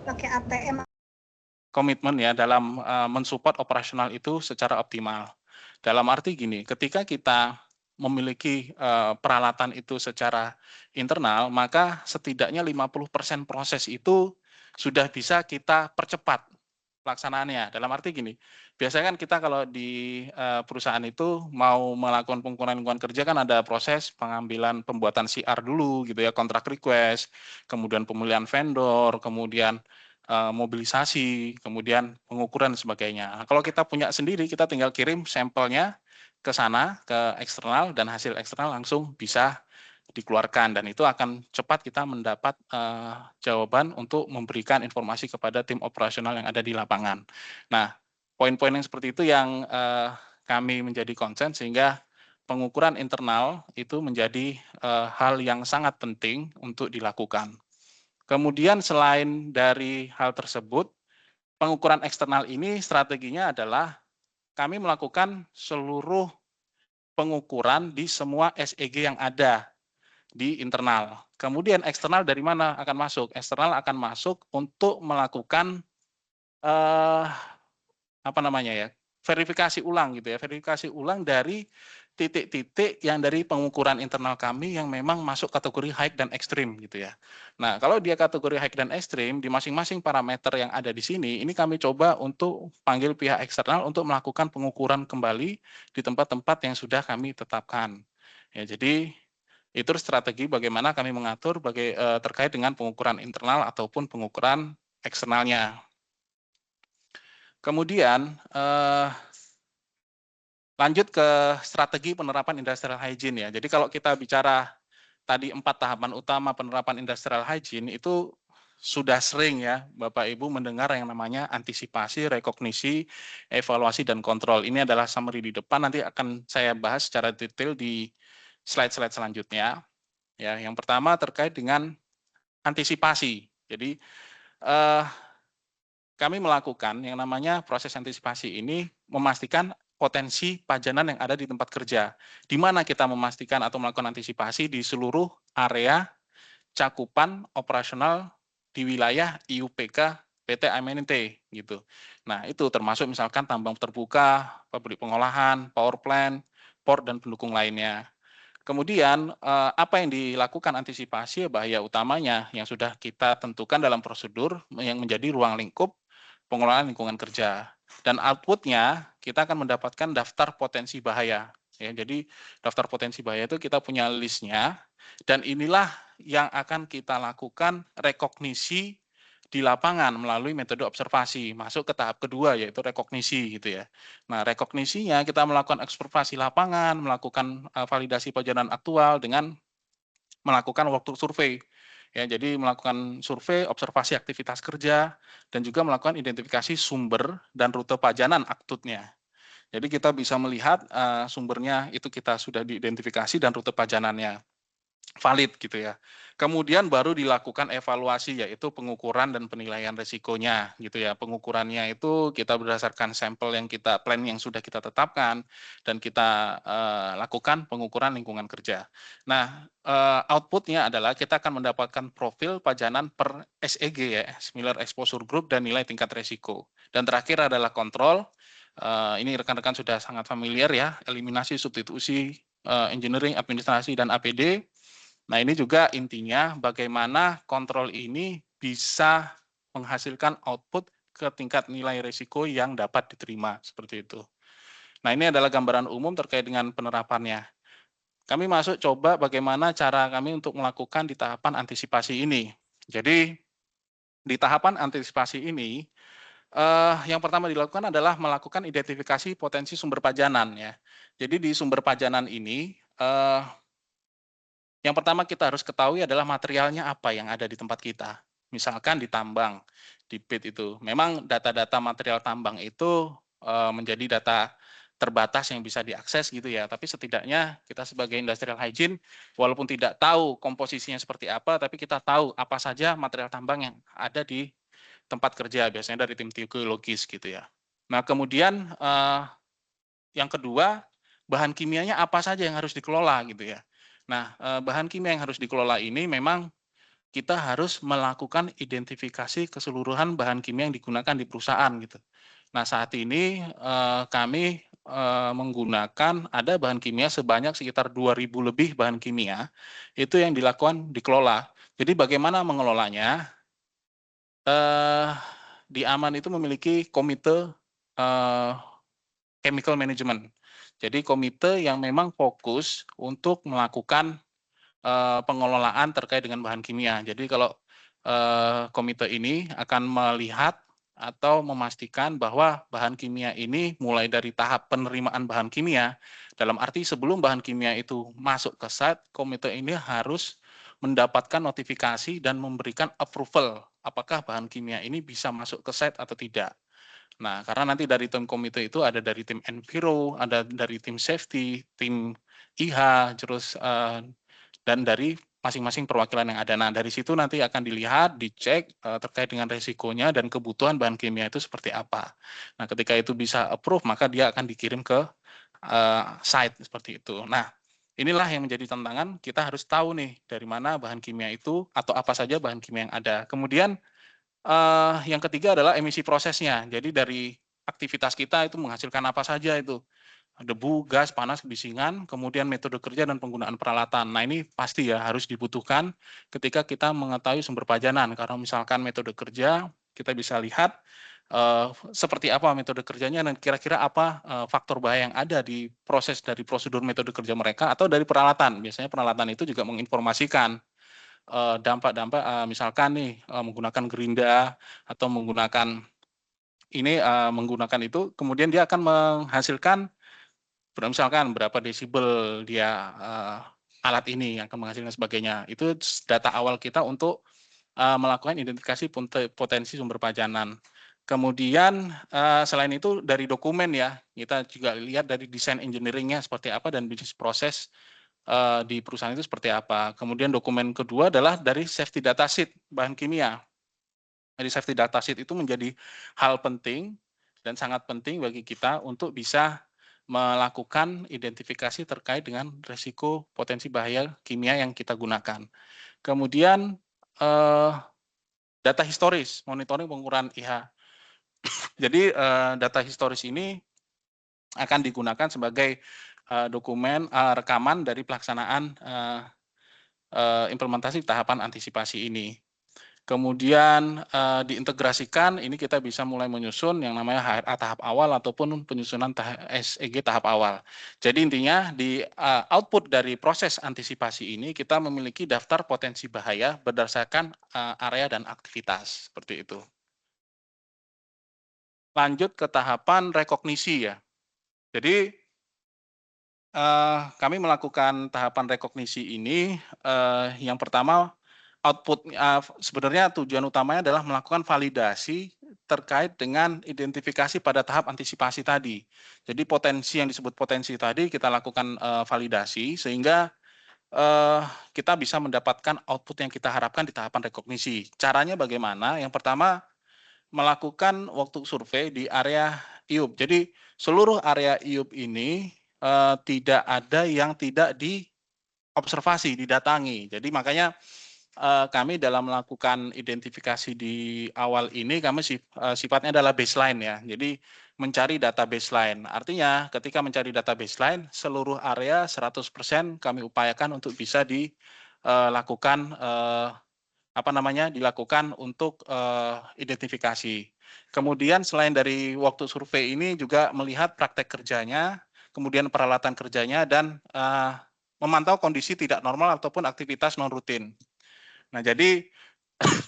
pakai ATM. komitmen ya dalam mensupport operasional itu secara optimal. Dalam arti gini, ketika kita memiliki peralatan itu secara internal, maka setidaknya 50% proses itu sudah bisa kita percepat pelaksanaannya. Dalam arti gini, biasanya kan kita kalau di perusahaan itu mau melakukan pengukuran lingkungan kerja kan ada proses pengambilan pembuatan CR dulu gitu ya, kontrak request, kemudian pemilihan vendor, kemudian mobilisasi, kemudian pengukuran dan sebagainya. Nah, kalau kita punya sendiri, kita tinggal kirim sampelnya ke sana, ke eksternal, dan hasil eksternal langsung bisa dikeluarkan, dan itu akan cepat kita mendapat jawaban untuk memberikan informasi kepada tim operasional yang ada di lapangan. Nah, poin-poin yang seperti itu yang kami menjadi concern, sehingga pengukuran internal itu menjadi hal yang sangat penting untuk dilakukan. Kemudian selain dari hal tersebut, pengukuran eksternal ini strateginya adalah kami melakukan seluruh pengukuran di semua SEG yang ada di internal. Kemudian eksternal dari mana akan masuk? Eksternal akan masuk untuk melakukan verifikasi ulang gitu ya, verifikasi ulang dari titik-titik yang dari pengukuran internal kami yang memang masuk kategori high dan ekstrim gitu ya. Nah, kalau dia kategori high dan ekstrim, di masing-masing parameter yang ada di sini, ini kami coba untuk panggil pihak eksternal untuk melakukan pengukuran kembali di tempat-tempat yang sudah kami tetapkan. Ya, jadi itu strategi bagaimana kami mengatur terkait dengan pengukuran internal ataupun pengukuran eksternalnya. Kemudian lanjut ke strategi penerapan industrial hygiene ya. Jadi kalau kita bicara tadi 4 tahapan utama penerapan industrial hygiene itu sudah sering ya Bapak Ibu mendengar yang namanya antisipasi, rekognisi, evaluasi, dan kontrol. Ini adalah summary di depan, nanti akan saya bahas secara detail di slide-slide selanjutnya. Ya, yang pertama terkait dengan antisipasi. Jadi kami melakukan yang namanya proses antisipasi ini memastikan potensi pajanan yang ada di tempat kerja. Di mana kita memastikan atau melakukan antisipasi di seluruh area cakupan operasional di wilayah IUPK PT AMNT gitu. Nah, itu termasuk misalkan tambang terbuka, pabrik pengolahan, power plant, port dan pendukung lainnya. Kemudian apa yang dilakukan antisipasi bahaya utamanya yang sudah kita tentukan dalam prosedur yang menjadi ruang lingkup pengelolaan lingkungan kerja. Dan outputnya kita akan mendapatkan daftar potensi bahaya. Ya, jadi daftar potensi bahaya itu kita punya listnya dan inilah yang akan kita lakukan rekognisi di lapangan melalui metode observasi. Masuk ke tahap kedua yaitu rekognisi gitu ya. Nah, rekognisinya kita melakukan observasi lapangan, melakukan validasi pajanan aktual dengan melakukan waktu survei. Ya, jadi melakukan survei, observasi aktivitas kerja, dan juga melakukan identifikasi sumber dan rute pajanan aktutnya. Jadi kita bisa melihat sumbernya itu kita sudah diidentifikasi dan rute pajanannya valid gitu ya. Kemudian baru dilakukan evaluasi yaitu pengukuran dan penilaian risikonya gitu ya. Pengukurannya itu kita berdasarkan sampel yang kita plan yang sudah kita tetapkan dan kita lakukan pengukuran lingkungan kerja. Nah, outputnya adalah kita akan mendapatkan profil pajanan per SEG ya, Similar Exposure Group dan nilai tingkat risiko. Dan terakhir adalah kontrol. Ini rekan-rekan sudah sangat familiar ya, eliminasi, substitusi, engineering, administrasi, dan APD. Nah, ini juga intinya bagaimana kontrol ini bisa menghasilkan output ke tingkat nilai risiko yang dapat diterima, seperti itu. Nah, ini adalah gambaran umum terkait dengan penerapannya. Kami masuk coba bagaimana cara kami untuk melakukan di tahapan antisipasi ini. Jadi, di tahapan antisipasi ini, yang pertama dilakukan adalah melakukan identifikasi potensi sumber pajanan ya. Jadi di sumber pajanan ini, yang pertama kita harus ketahui adalah materialnya apa yang ada di tempat kita. Misalkan di tambang, di pit itu. Memang data-data material tambang itu menjadi data terbatas yang bisa diakses gitu ya. Tapi setidaknya kita sebagai industrial hygiene, walaupun tidak tahu komposisinya seperti apa, tapi kita tahu apa saja material tambang yang ada di tempat kerja, biasanya dari tim geologis gitu ya. Nah kemudian yang kedua, bahan kimianya apa saja yang harus dikelola gitu ya. Nah, bahan kimia yang harus dikelola ini memang kita harus melakukan identifikasi keseluruhan bahan kimia yang digunakan di perusahaan gitu. Nah, saat ini kami menggunakan ada bahan kimia sebanyak sekitar 2.000 lebih bahan kimia itu yang dilakukan dikelola. Jadi bagaimana mengelolanya? Di Aman itu memiliki komite chemical management. Jadi komite yang memang fokus untuk melakukan pengelolaan terkait dengan bahan kimia. Jadi kalau komite ini akan melihat atau memastikan bahwa bahan kimia ini mulai dari tahap penerimaan bahan kimia, dalam arti sebelum bahan kimia itu masuk ke site, komite ini harus mendapatkan notifikasi dan memberikan approval apakah bahan kimia ini bisa masuk ke site atau tidak. Nah, karena nanti dari tim komite itu ada dari tim Enviro, ada dari tim safety, tim IH, terus dan dari masing-masing perwakilan yang ada. Nah, dari situ nanti akan dilihat, dicek terkait dengan resikonya dan kebutuhan bahan kimia itu seperti apa. Nah, ketika itu bisa approve, maka dia akan dikirim ke site seperti itu. Nah, inilah yang menjadi tantangan, kita harus tahu nih dari mana bahan kimia itu atau apa saja bahan kimia yang ada. Kemudian yang ketiga adalah emisi prosesnya. Jadi dari aktivitas kita itu menghasilkan apa saja itu. Debu, gas, panas, kebisingan, kemudian metode kerja dan penggunaan peralatan. Nah ini pasti ya harus dibutuhkan ketika kita mengetahui sumber pajanan. Karena misalkan metode kerja, kita bisa lihat seperti apa metode kerjanya dan kira-kira apa faktor bahaya yang ada di proses dari prosedur metode kerja mereka atau dari peralatan. Biasanya peralatan itu juga menginformasikan dampak-dampak misalkan nih menggunakan gerinda atau menggunakan ini menggunakan itu, kemudian dia akan menghasilkan misalkan berapa desibel dia alat ini yang akan menghasilkan sebagainya. Itu data awal kita untuk melakukan identifikasi potensi sumber pajanan. Kemudian selain itu dari dokumen ya, kita juga lihat dari desain engineering-nya seperti apa dan bisnis proses di perusahaan itu seperti apa. Kemudian dokumen kedua adalah dari safety data sheet bahan kimia. Jadi safety data sheet itu menjadi hal penting dan sangat penting bagi kita untuk bisa melakukan identifikasi terkait dengan risiko potensi bahaya kimia yang kita gunakan. Kemudian data historis, monitoring pengukuran IH. Jadi data historis ini akan digunakan sebagai dokumen rekaman dari pelaksanaan implementasi tahapan antisipasi ini. Kemudian diintegrasikan, ini kita bisa mulai menyusun yang namanya HRA tahap awal ataupun penyusunan SEG tahap awal. Jadi intinya di output dari proses antisipasi ini kita memiliki daftar potensi bahaya berdasarkan area dan aktivitas, seperti itu. Lanjut ke tahapan rekognisi ya. Jadi kami melakukan tahapan rekognisi ini, yang pertama output sebenarnya tujuan utamanya adalah melakukan validasi terkait dengan identifikasi pada tahap antisipasi tadi. Jadi potensi yang disebut potensi tadi kita lakukan validasi sehingga kita bisa mendapatkan output yang kita harapkan di tahapan rekognisi. Caranya bagaimana? Yang pertama melakukan waktu survei di area IUP. Jadi seluruh area IUP ini tidak ada yang tidak diobservasi, didatangi. Jadi makanya kami dalam melakukan identifikasi di awal ini kami sifatnya adalah baseline ya. Jadi mencari data baseline. Artinya ketika mencari data baseline seluruh area 100% kami upayakan untuk bisa dilakukan dilakukan untuk identifikasi. Kemudian selain dari waktu survei ini juga melihat praktek kerjanya, kemudian peralatan kerjanya dan memantau kondisi tidak normal ataupun aktivitas non rutin. Nah, jadi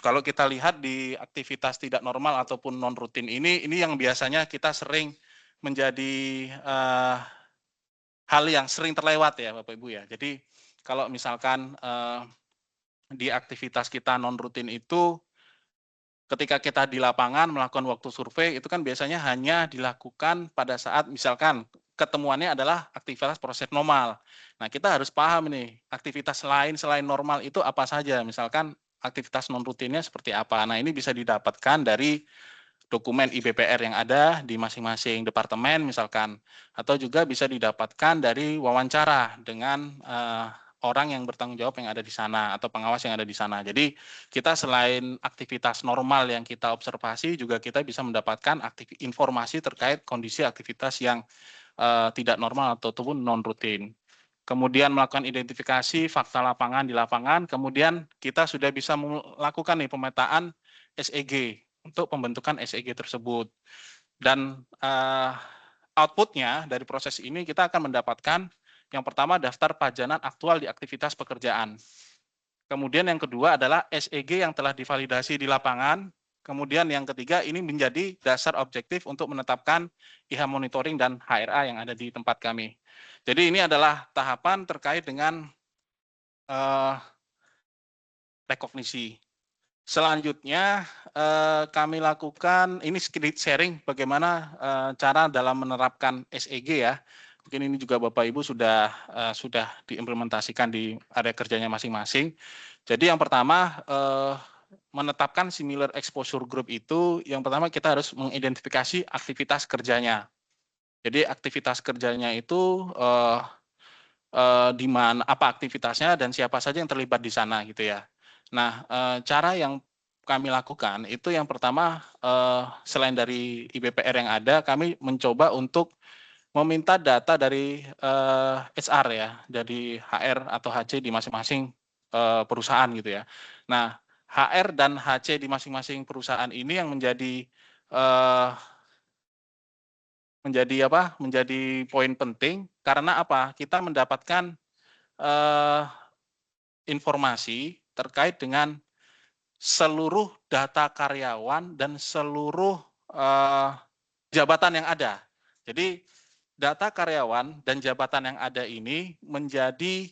kalau kita lihat di aktivitas tidak normal ataupun non rutin ini yang biasanya kita sering menjadi hal yang sering terlewat ya Bapak Ibu ya. Jadi kalau misalkan di aktivitas kita non rutin itu ketika kita di lapangan melakukan waktu survei itu kan biasanya hanya dilakukan pada saat misalkan ketemuannya adalah aktivitas proses normal. Nah, kita harus paham nih, aktivitas lain selain normal itu apa saja. Misalkan aktivitas non rutinnya seperti apa. Nah, ini bisa didapatkan dari dokumen IBPR yang ada di masing-masing departemen misalkan, atau juga bisa didapatkan dari wawancara dengan orang yang bertanggung jawab yang ada di sana atau pengawas yang ada di sana. Jadi kita selain aktivitas normal yang kita observasi juga kita bisa mendapatkan informasi terkait kondisi aktivitas yang tidak normal ataupun non rutin. Kemudian melakukan identifikasi fakta lapangan di lapangan, kemudian kita sudah bisa melakukan nih pemetaan SEG untuk pembentukan SEG tersebut. Dan outputnya dari proses ini kita akan mendapatkan yang pertama daftar pajanan aktual di aktivitas pekerjaan. Kemudian yang kedua adalah SEG yang telah divalidasi di lapangan. Kemudian yang ketiga ini menjadi dasar objektif untuk menetapkan IH monitoring dan HRA yang ada di tempat kami. Jadi ini adalah tahapan terkait dengan rekognisi. Selanjutnya kami lakukan, ini sedikit sharing bagaimana cara dalam menerapkan SEG ya. Mungkin ini juga Bapak Ibu sudah diimplementasikan di area kerjanya masing-masing. Jadi yang pertama menetapkan similar exposure group itu, yang pertama kita harus mengidentifikasi aktivitas kerjanya. Jadi aktivitas kerjanya itu di mana, apa aktivitasnya dan siapa saja yang terlibat di sana gitu ya. Nah, cara yang kami lakukan itu yang pertama selain dari IBPR yang ada, kami mencoba untuk meminta data dari HR ya, dari HR atau HC di masing-masing perusahaan gitu ya. Nah, HR dan HC di masing-masing perusahaan ini yang menjadi poin penting karena apa? Kita mendapatkan informasi terkait dengan seluruh data karyawan dan seluruh jabatan yang ada. Jadi data karyawan dan jabatan yang ada ini menjadi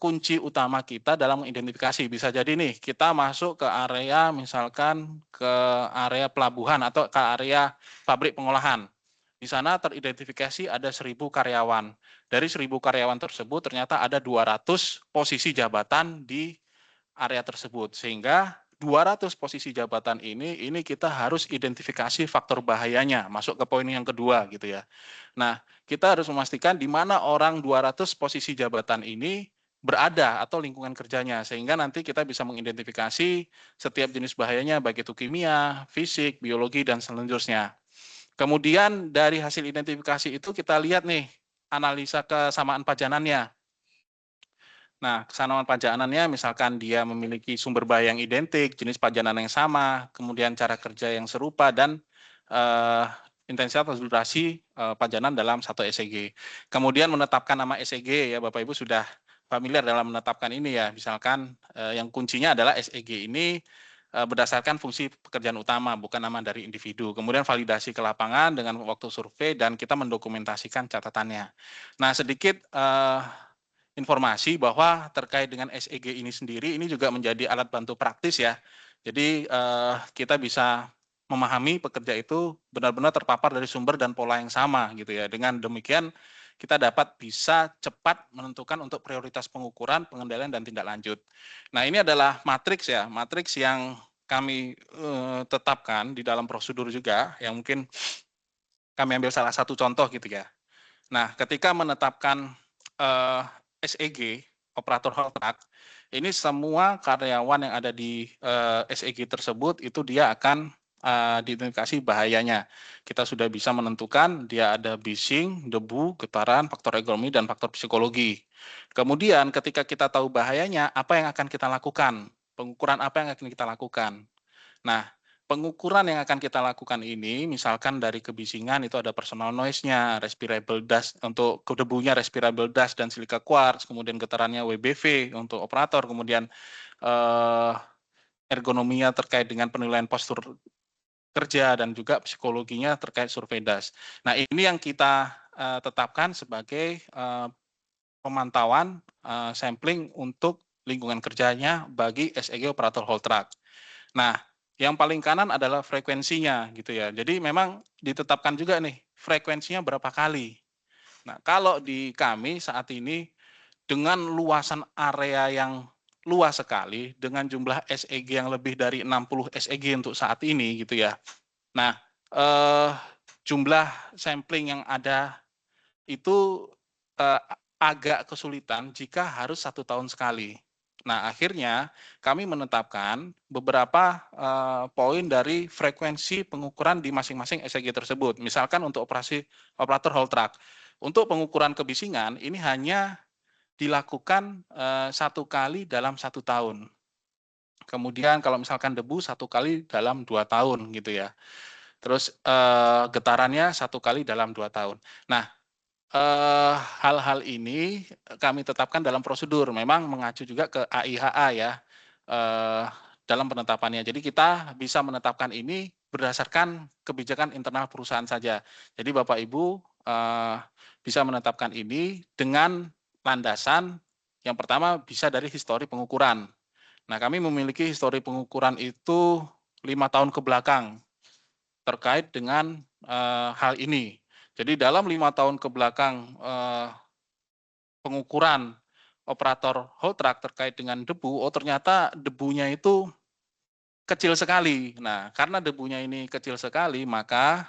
kunci utama kita dalam mengidentifikasi. Bisa jadi nih kita masuk ke area misalkan ke area pelabuhan atau ke area pabrik pengolahan. Di sana teridentifikasi ada 1.000 karyawan. Dari 1.000 karyawan tersebut ternyata ada 200 posisi jabatan di area tersebut. Sehingga 200 posisi jabatan ini kita harus identifikasi faktor bahayanya, masuk ke poin yang kedua gitu ya. Nah, kita harus memastikan di mana orang 200 posisi jabatan ini berada atau lingkungan kerjanya, sehingga nanti kita bisa mengidentifikasi setiap jenis bahayanya, baik itu kimia, fisik, biologi, dan seterusnya. Kemudian dari hasil identifikasi itu kita lihat nih, analisa kesamaan pajanannya. Nah, kesamaan pajanannya misalkan dia memiliki sumber bahaya yang identik, jenis pajanan yang sama, kemudian cara kerja yang serupa, dan intensitas atau durasi pajanan dalam satu SEG. Kemudian menetapkan nama SEG, ya Bapak Ibu sudah familiar dalam menetapkan ini ya. Misalkan yang kuncinya adalah SEG ini berdasarkan fungsi pekerjaan utama, bukan nama dari individu. Kemudian validasi ke lapangan dengan waktu survei, dan kita mendokumentasikan catatannya. Nah, sedikit informasi bahwa terkait dengan SEG ini sendiri, ini juga menjadi alat bantu praktis ya. Jadi kita bisa memahami pekerja itu benar-benar terpapar dari sumber dan pola yang sama gitu ya. Dengan demikian kita dapat bisa cepat menentukan untuk prioritas pengukuran, pengendalian, dan tindak lanjut. Nah, ini adalah matriks ya, matriks yang kami tetapkan di dalam prosedur juga, yang mungkin kami ambil salah satu contoh gitu ya. Nah, ketika menetapkan SEG, operator haul truck, ini semua karyawan yang ada di SEG tersebut itu dia akan diidentifikasi bahayanya. Kita sudah bisa menentukan dia ada bising, debu, getaran, faktor ekonomi, dan faktor psikologi. Kemudian ketika kita tahu bahayanya, apa yang akan kita lakukan? Pengukuran apa yang akan kita lakukan? Nah, pengukuran yang akan kita lakukan ini, misalkan dari kebisingan itu ada personal noise-nya, respirable dust, untuk debunya respirable dust dan silika quartz, kemudian getarannya WBV untuk operator, kemudian ergonominya terkait dengan penilaian postur kerja, dan juga psikologinya terkait survei dust. Nah, ini yang kita tetapkan sebagai pemantauan sampling untuk lingkungan kerjanya bagi SEG operator haul truck. Nah, yang paling kanan adalah frekuensinya gitu ya. Jadi memang ditetapkan juga nih frekuensinya berapa kali. Nah, kalau di kami saat ini dengan luasan area yang luas sekali, dengan jumlah SEG yang lebih dari 60 SEG untuk saat ini gitu ya. Nah, jumlah sampling yang ada itu agak kesulitan jika harus 1 tahun sekali. Nah, akhirnya kami menetapkan beberapa poin dari frekuensi pengukuran di masing-masing SEG tersebut. Misalkan untuk operasi operator haul truck, untuk pengukuran kebisingan ini hanya dilakukan 1 kali dalam 1 tahun. Kemudian kalau misalkan debu 1 kali dalam 2 tahun gitu ya. Terus getarannya 1 kali dalam 2 tahun. Nah, hal-hal ini kami tetapkan dalam prosedur, memang mengacu juga ke AIHA ya, dalam penetapannya. Jadi kita bisa menetapkan ini berdasarkan kebijakan internal perusahaan saja. Jadi Bapak Ibu bisa menetapkan ini dengan landasan yang pertama bisa dari histori pengukuran. Nah, kami memiliki histori pengukuran itu 5 tahun ke belakang terkait dengan hal ini. Jadi dalam 5 tahun ke belakang pengukuran operator haul truck terkait dengan debu, oh ternyata debunya itu kecil sekali. Nah, karena debunya ini kecil sekali, maka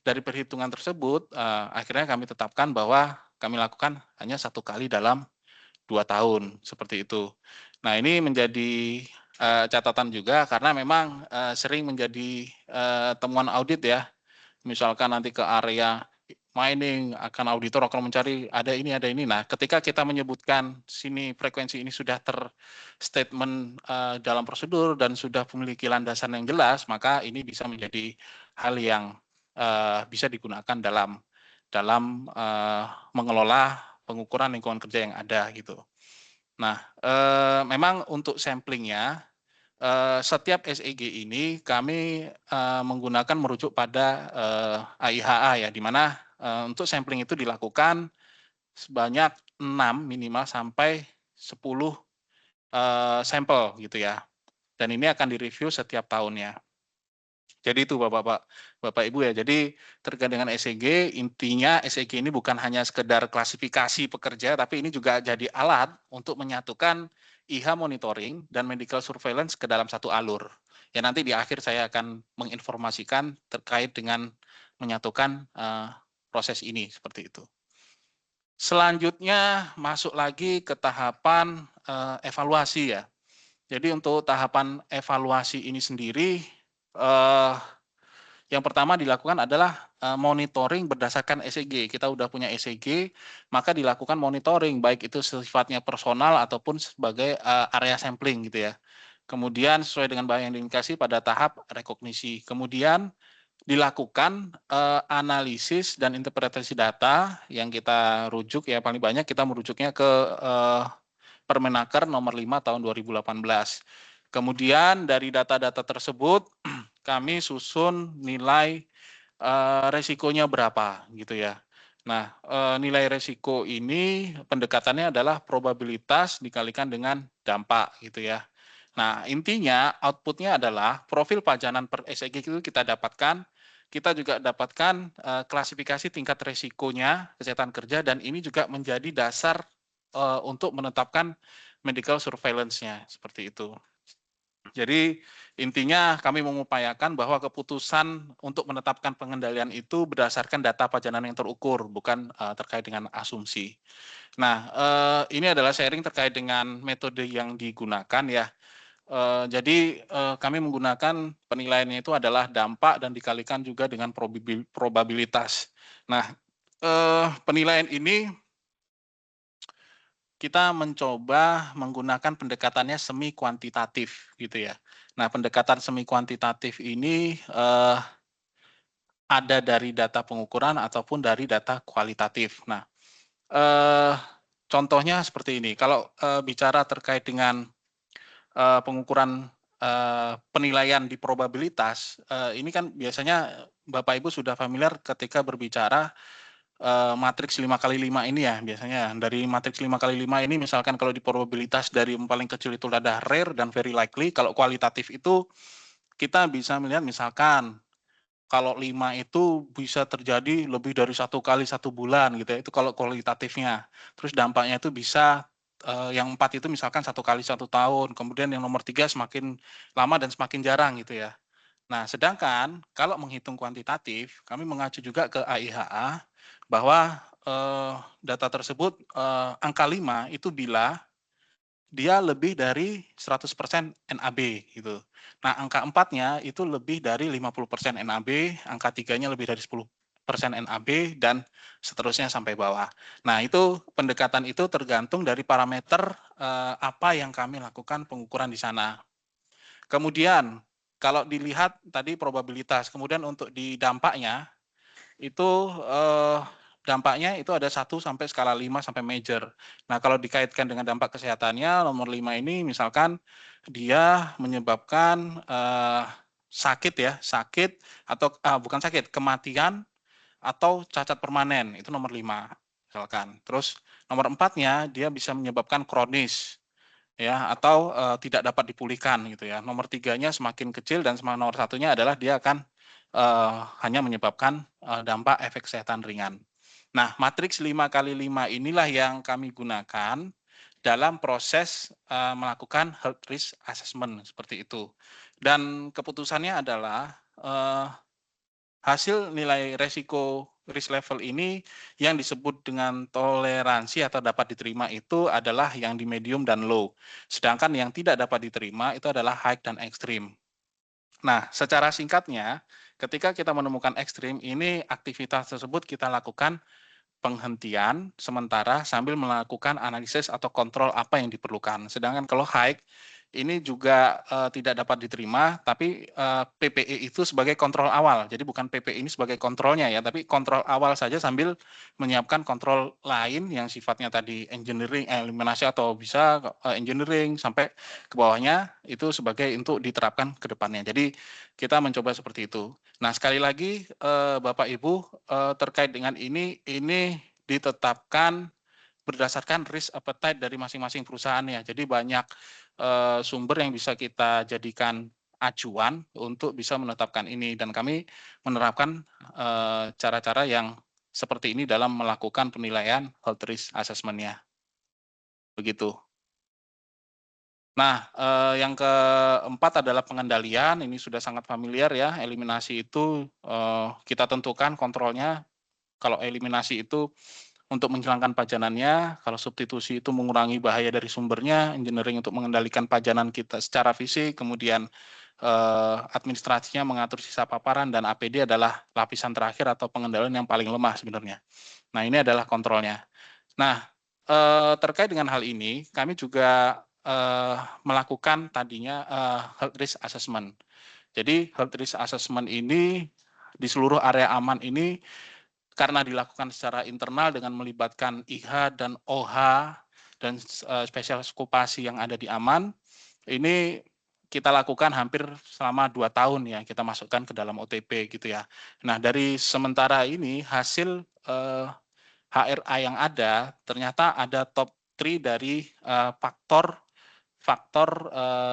dari perhitungan tersebut akhirnya kami tetapkan bahwa kami lakukan hanya 1 kali dalam 2 tahun, seperti itu. Nah, ini menjadi catatan juga karena memang sering menjadi temuan audit ya. Misalkan nanti ke area mining, akan auditor akan mencari ada ini, ada ini. Nah, ketika kita menyebutkan sini frekuensi ini sudah terstatement dalam prosedur dan sudah memiliki landasan yang jelas, maka ini bisa menjadi hal yang bisa digunakan dalam mengelola pengukuran lingkungan kerja yang ada gitu. Nah, memang untuk samplingnya setiap SEG ini kami menggunakan merujuk pada AIHA ya, di mana untuk sampling itu dilakukan sebanyak 6 minimal sampai 10 sampel gitu ya. Dan ini akan direview setiap tahunnya. Jadi itu Bapak Ibu ya. Jadi terkait dengan SEG, intinya SEG ini bukan hanya sekedar klasifikasi pekerja, tapi ini juga jadi alat untuk menyatukan IHA monitoring dan medical surveillance ke dalam satu alur. Ya nanti di akhir saya akan menginformasikan terkait dengan menyatukan proses ini seperti itu. Selanjutnya masuk lagi ke tahapan evaluasi ya. Jadi untuk tahapan evaluasi ini sendiri, yang pertama dilakukan adalah monitoring berdasarkan ECG. Kita udah punya ECG, maka dilakukan monitoring, baik itu sifatnya personal ataupun sebagai area sampling gitu ya. Kemudian sesuai dengan bahan yang diindikasi pada tahap rekognisi. Kemudian dilakukan analisis dan interpretasi data yang kita rujuk ya, paling banyak kita merujuknya ke Permenaker nomor 5 tahun 2018. Kemudian dari data-data tersebut kami susun nilai resikonya berapa gitu ya. Nah, nilai resiko ini pendekatannya adalah probabilitas dikalikan dengan dampak gitu ya. Nah, intinya outputnya adalah profil pajanan per SEG itu kita dapatkan. Kita juga dapatkan klasifikasi tingkat resikonya kesehatan kerja, dan ini juga menjadi dasar untuk menetapkan medical surveillance-nya seperti itu. Jadi intinya kami mengupayakan bahwa keputusan untuk menetapkan pengendalian itu berdasarkan data pajanan yang terukur, bukan terkait dengan asumsi. Nah, ini adalah sharing terkait dengan metode yang digunakan ya. Jadi kami menggunakan penilaiannya itu adalah dampak dan dikalikan juga dengan probabilitas. Nah, penilaian ini kita mencoba menggunakan pendekatannya semi kuantitatif gitu ya. Nah, pendekatan semi kuantitatif ini ada dari data pengukuran ataupun dari data kualitatif. Nah, contohnya seperti ini. Kalau bicara terkait dengan pengukuran penilaian di probabilitas, ini kan biasanya Bapak Ibu sudah familiar ketika berbicara matriks 5x5 ini ya biasanya. Dari matriks 5x5 ini misalkan kalau di probabilitas dari yang paling kecil itu ada rare dan very likely, kalau kualitatif itu kita bisa melihat misalkan kalau 5 itu bisa terjadi lebih dari 1 kali 1 bulan gitu ya, itu kalau kualitatifnya. Terus dampaknya itu bisa yang 4 itu misalkan 1 kali 1 tahun, kemudian yang nomor 3 semakin lama dan semakin jarang gitu ya. Nah, sedangkan kalau menghitung kuantitatif, kami mengacu juga ke AIHA bahwa data tersebut angka 5 itu bila dia lebih dari 100% NAB gitu. Nah, angka 4-nya itu lebih dari 50% NAB, angka 3-nya lebih dari 10% NAB, dan seterusnya sampai bawah. Nah, itu pendekatan itu tergantung dari parameter apa yang kami lakukan pengukuran di sana. Kemudian, kalau dilihat tadi probabilitas, kemudian untuk di dampaknya, itu dampaknya itu ada 1 sampai skala 5 sampai major. Nah, kalau dikaitkan dengan dampak kesehatannya, nomor 5 ini misalkan dia menyebabkan sakit ya, sakit atau bukan sakit, kematian atau cacat permanen, itu nomor 5 misalkan. Terus nomor 4-nya dia bisa menyebabkan kronis ya, atau tidak dapat dipulihkan gitu ya. Nomor 3-nya semakin kecil, dan nomor 1-nya adalah dia akan hanya menyebabkan dampak efek kesehatan ringan. Nah, matriks 5x5 inilah yang kami gunakan dalam proses melakukan health risk assessment seperti itu. Dan keputusannya adalah hasil nilai resiko risk level ini yang disebut dengan toleransi atau dapat diterima itu adalah yang di medium dan low. Sedangkan yang tidak dapat diterima itu adalah high dan extreme. Nah, secara singkatnya, ketika kita menemukan ekstrim, ini aktivitas tersebut kita lakukan penghentian sementara sambil melakukan analisis atau kontrol apa yang diperlukan. Sedangkan kalau high, ini juga tidak dapat diterima, tapi PPE itu sebagai kontrol awal. Jadi bukan PPE ini sebagai kontrolnya ya, tapi kontrol awal saja sambil menyiapkan kontrol lain yang sifatnya tadi engineering, eliminasi atau bisa engineering sampai ke bawahnya itu sebagai untuk diterapkan ke depannya. Jadi kita mencoba seperti itu. Nah, sekali lagi Bapak Ibu terkait dengan ini ditetapkan berdasarkan risk appetite dari masing-masing perusahaan ya. Jadi banyak sumber yang bisa kita jadikan acuan untuk bisa menetapkan ini, dan kami menerapkan cara-cara yang seperti ini dalam melakukan penilaian health risk assessment-nya. Begitu. Nah, yang keempat adalah pengendalian. Ini sudah sangat familiar ya. Eliminasi itu kita tentukan kontrolnya. Kalau eliminasi itu untuk menghilangkan pajanannya, kalau substitusi itu mengurangi bahaya dari sumbernya, engineering untuk mengendalikan pajanan kita secara fisik, kemudian administrasinya mengatur sisa paparan, dan APD adalah lapisan terakhir atau pengendalian yang paling lemah sebenarnya. Nah, ini adalah kontrolnya. Nah, terkait dengan hal ini, kami juga melakukan tadinya health risk assessment. Jadi health risk assessment ini di seluruh area aman ini karena dilakukan secara internal dengan melibatkan IH dan OH dan spesialis okupasi yang ada di Aman, ini kita lakukan hampir selama 2 tahun ya, kita masukkan ke dalam OTP gitu ya. Nah, dari sementara ini hasil HRA yang ada, ternyata ada top 3 dari faktor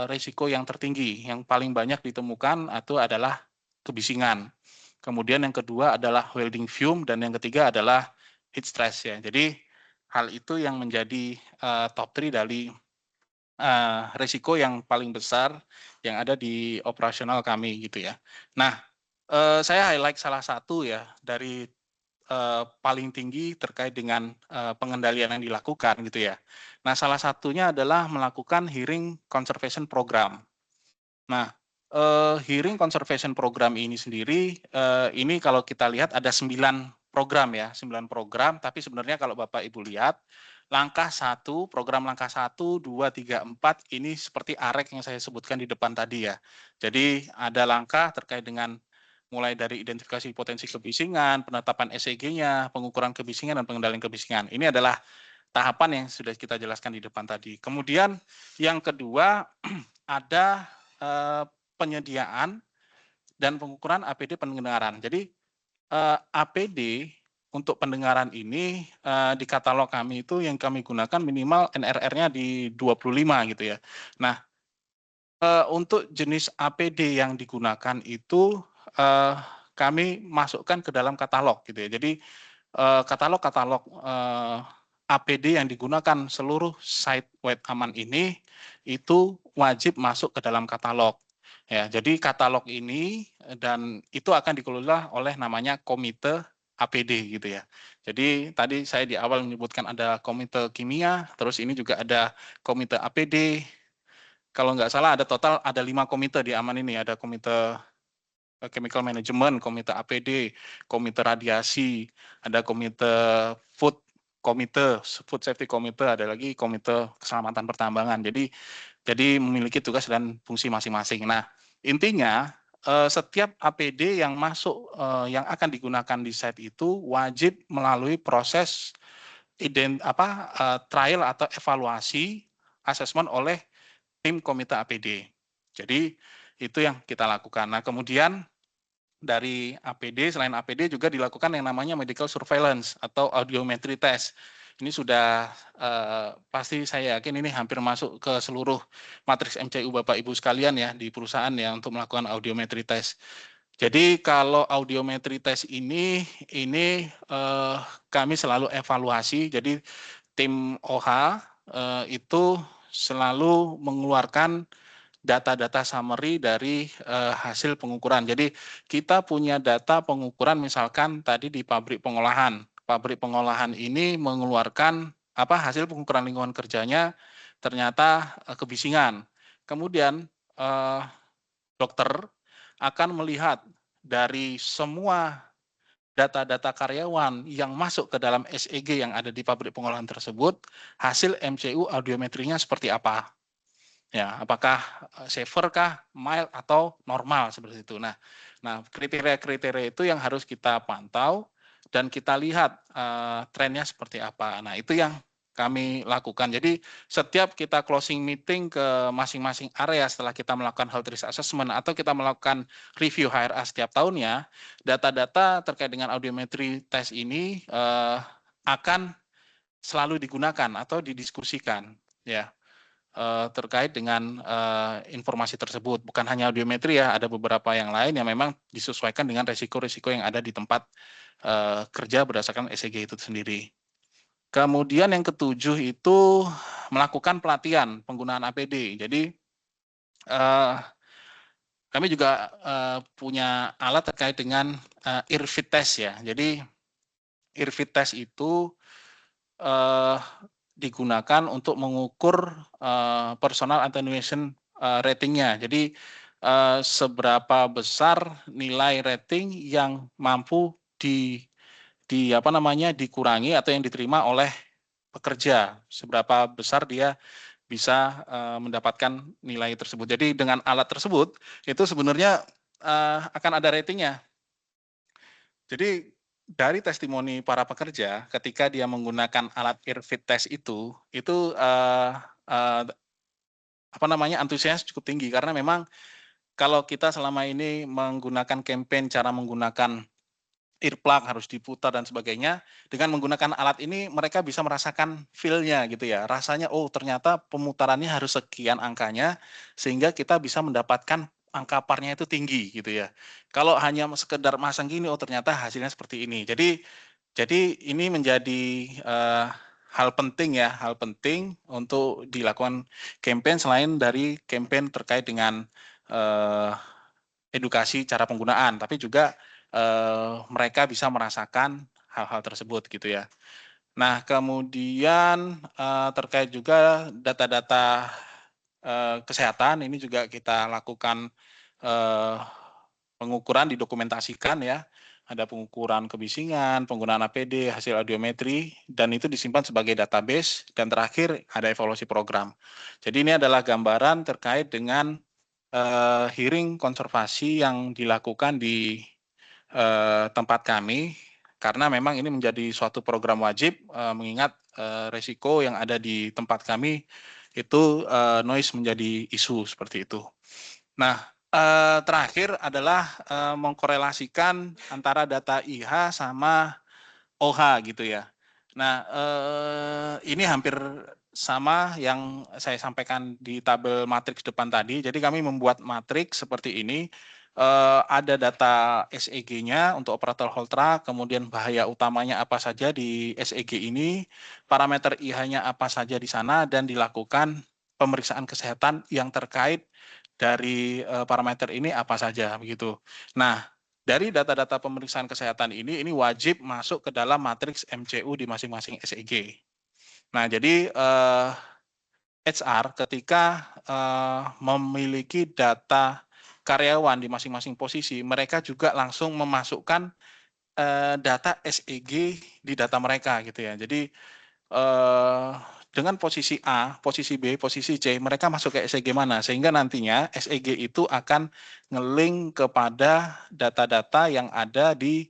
risiko yang tertinggi, yang paling banyak ditemukan itu adalah kebisingan. Kemudian yang kedua adalah welding fume, dan yang ketiga adalah heat stress ya. Jadi hal itu yang menjadi top 3 dari risiko yang paling besar yang ada di operasional kami gitu ya. Nah, saya highlight salah satu ya dari paling tinggi terkait dengan pengendalian yang dilakukan gitu ya. Nah, salah satunya adalah melakukan hearing conservation program. Nah, hearing conservation program ini sendiri, ini kalau kita lihat ada 9 program ya, 9 program, tapi sebenarnya kalau Bapak Ibu lihat, program langkah 1, 2, 3, 4, ini seperti arek yang saya sebutkan di depan tadi ya. Jadi ada langkah terkait dengan mulai dari identifikasi potensi kebisingan, penetapan SEG-nya, pengukuran kebisingan, dan pengendalian kebisingan. Ini adalah tahapan yang sudah kita jelaskan di depan tadi. Kemudian yang kedua, ada penyediaan dan pengukuran APD pendengaran. Jadi APD untuk pendengaran ini di katalog kami itu yang kami gunakan minimal NRR-nya di 25 gitu ya. Nah, untuk jenis APD yang digunakan itu kami masukkan ke dalam katalog gitu ya. Jadi katalog-katalog APD yang digunakan seluruh site web aman ini itu wajib masuk ke dalam katalog. Ya, jadi katalog ini dan itu akan dikelola oleh namanya komite APD gitu ya. Jadi tadi saya di awal menyebutkan ada komite kimia, terus ini juga ada komite APD. Kalau nggak salah ada total ada 5 komite di aman ini, ada komite chemical management, komite APD, komite radiasi, ada komite food safety komite, ada lagi komite keselamatan pertambangan. Jadi memiliki tugas dan fungsi masing-masing. Nah, intinya setiap APD yang masuk yang akan digunakan di site itu wajib melalui proses trial atau evaluasi asesmen oleh tim komite APD. Jadi itu yang kita lakukan. Nah, kemudian dari APD, selain APD juga dilakukan yang namanya medical surveillance atau audiometry test. Ini sudah pasti saya yakin ini hampir masuk ke seluruh matriks MCU Bapak Ibu sekalian ya di perusahaan ya untuk melakukan audiometry test. Jadi kalau audiometry test ini kami selalu evaluasi. Jadi tim OH itu selalu mengeluarkan data-data summary dari hasil pengukuran. Jadi kita punya data pengukuran misalkan tadi di pabrik pengolahan. Pabrik pengolahan ini mengeluarkan hasil pengukuran lingkungan kerjanya ternyata kebisingan. Kemudian dokter akan melihat dari semua data-data karyawan yang masuk ke dalam SEG yang ada di pabrik pengolahan tersebut, hasil MCU audiometrinya seperti apa. Ya, apakah safer kah, mild atau normal seperti itu. Nah, kriteria-kriteria itu yang harus kita pantau dan kita lihat trennya seperti apa. Nah, itu yang kami lakukan. Jadi setiap kita closing meeting ke masing-masing area setelah kita melakukan health risk assessment atau kita melakukan review HRA setiap tahunnya, data-data terkait dengan audiometri tes ini akan selalu digunakan atau didiskusikan, ya. Terkait dengan informasi tersebut. Bukan hanya audiometri ya, ada beberapa yang lain yang memang disesuaikan dengan resiko-resiko yang ada di tempat kerja berdasarkan ECG itu sendiri. Kemudian yang ketujuh itu melakukan pelatihan penggunaan APD. Jadi kami juga punya alat terkait dengan ear-fit test ya. Jadi ear-fit test itu digunakan untuk mengukur personal attenuation ratingnya. Jadi seberapa besar nilai rating yang mampu dikurangi atau yang diterima oleh pekerja, seberapa besar dia bisa mendapatkan nilai tersebut. Jadi dengan alat tersebut itu sebenarnya akan ada ratingnya. Jadi dari testimoni para pekerja ketika dia menggunakan alat ear-fit test itu antusias cukup tinggi karena memang kalau kita selama ini menggunakan campaign cara menggunakan earplug harus diputar dan sebagainya, dengan menggunakan alat ini mereka bisa merasakan feel-nya gitu ya. Rasanya oh ternyata pemutarannya harus sekian angkanya sehingga kita bisa mendapatkan angka parnya itu tinggi gitu ya. Kalau hanya sekedar masang gini oh ternyata hasilnya seperti ini. Jadi ini menjadi hal penting untuk dilakukan campaign selain dari campaign terkait dengan edukasi cara penggunaan, tapi juga mereka bisa merasakan hal-hal tersebut gitu ya. Nah, kemudian terkait juga data-data kesehatan ini juga kita lakukan pengukuran didokumentasikan ya. Ada pengukuran kebisingan, penggunaan APD, hasil audiometri, dan itu disimpan sebagai database, dan terakhir ada evaluasi program. Jadi ini adalah gambaran terkait dengan hearing konservasi yang dilakukan di tempat kami, karena memang ini menjadi suatu program wajib, mengingat resiko yang ada di tempat kami itu noise menjadi isu seperti itu. Nah, terakhir adalah mengkorelasikan antara data IH sama OH gitu ya. Nah, ini hampir sama yang saya sampaikan di tabel matriks depan tadi. Jadi kami membuat matriks seperti ini. Ada data SEG-nya untuk operator Holtra, kemudian bahaya utamanya apa saja di SEG ini, parameter IH-nya apa saja di sana, dan dilakukan pemeriksaan kesehatan yang terkait dari parameter ini apa saja begitu. Nah, dari data-data pemeriksaan kesehatan ini wajib masuk ke dalam matriks MCU di masing-masing SEG. Nah, jadi HR ketika memiliki data karyawan di masing-masing posisi, mereka juga langsung memasukkan data SEG di data mereka gitu ya. Jadi dengan posisi A, posisi B, posisi C, mereka masuk ke SEG mana, sehingga nantinya SEG itu akan nge-link kepada data-data yang ada di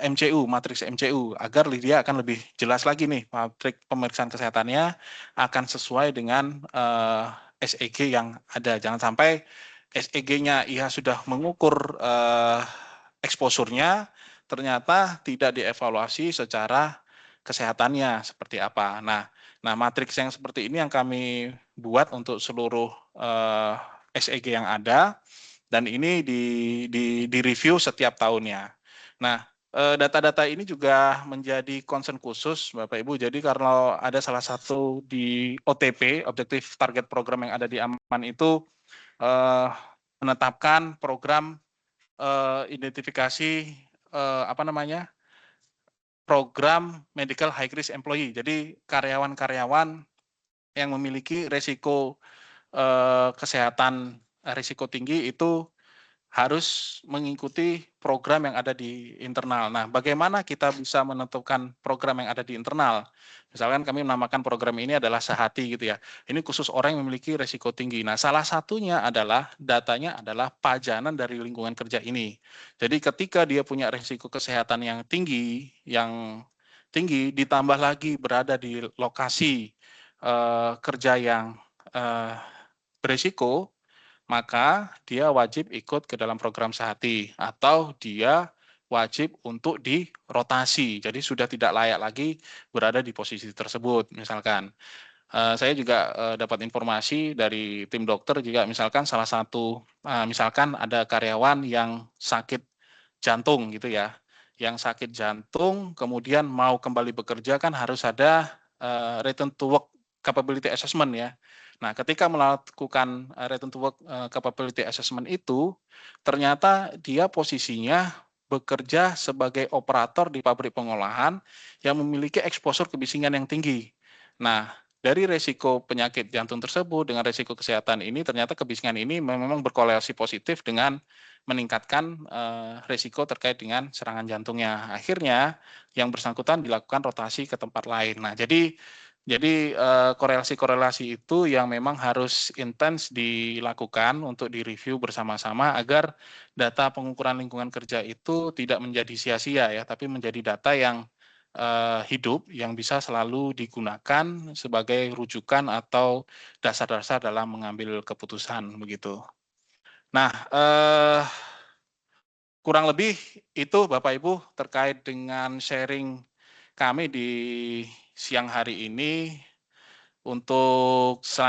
MCU, matriks MCU, agar dia akan lebih jelas lagi nih, matriks pemeriksaan kesehatannya akan sesuai dengan SEG yang ada. Jangan sampai SEG-nya IH sudah mengukur exposure-nya, ternyata tidak dievaluasi secara kesehatannya seperti apa. Nah, matriks yang seperti ini yang kami buat untuk seluruh SEG yang ada, dan ini di review setiap tahunnya. Nah, data-data ini juga menjadi concern khusus Bapak Ibu. Jadi karena ada salah satu di OTP, Objective Target Program yang ada di Aman itu menetapkan program identifikasi program medical high risk employee. Jadi karyawan-karyawan yang memiliki resiko kesehatan risiko tinggi itu harus mengikuti program yang ada di internal. Nah, bagaimana kita bisa menentukan program yang ada di internal? Misalkan kami menamakan program ini adalah sehati gitu ya. Ini khusus orang yang memiliki resiko tinggi. Nah, salah satunya adalah datanya adalah pajanan dari lingkungan kerja ini. Jadi ketika dia punya resiko kesehatan yang tinggi ditambah lagi berada di lokasi kerja yang beresiko, maka dia wajib ikut ke dalam program sehati atau dia wajib untuk dirotasi. Jadi sudah tidak layak lagi berada di posisi tersebut. Misalkan saya juga dapat informasi dari tim dokter juga, misalkan salah satu misalkan ada karyawan yang sakit jantung gitu ya, yang sakit jantung kemudian mau kembali bekerja kan harus ada return to work capability assessment ya. Nah, ketika melakukan return to work capability assessment itu, ternyata dia posisinya bekerja sebagai operator di pabrik pengolahan yang memiliki exposure kebisingan yang tinggi. Nah, dari resiko penyakit jantung tersebut dengan resiko kesehatan ini, ternyata kebisingan ini memang berkorelasi positif dengan meningkatkan resiko terkait dengan serangan jantungnya. Akhirnya yang bersangkutan dilakukan rotasi ke tempat lain. Nah, jadi korelasi-korelasi itu yang memang harus intens dilakukan untuk direview bersama-sama agar data pengukuran lingkungan kerja itu tidak menjadi sia-sia ya, tapi menjadi data yang hidup yang bisa selalu digunakan sebagai rujukan atau dasar-dasar dalam mengambil keputusan begitu. Nah, kurang lebih itu Bapak Ibu terkait dengan sharing kami di siang hari ini. Untuk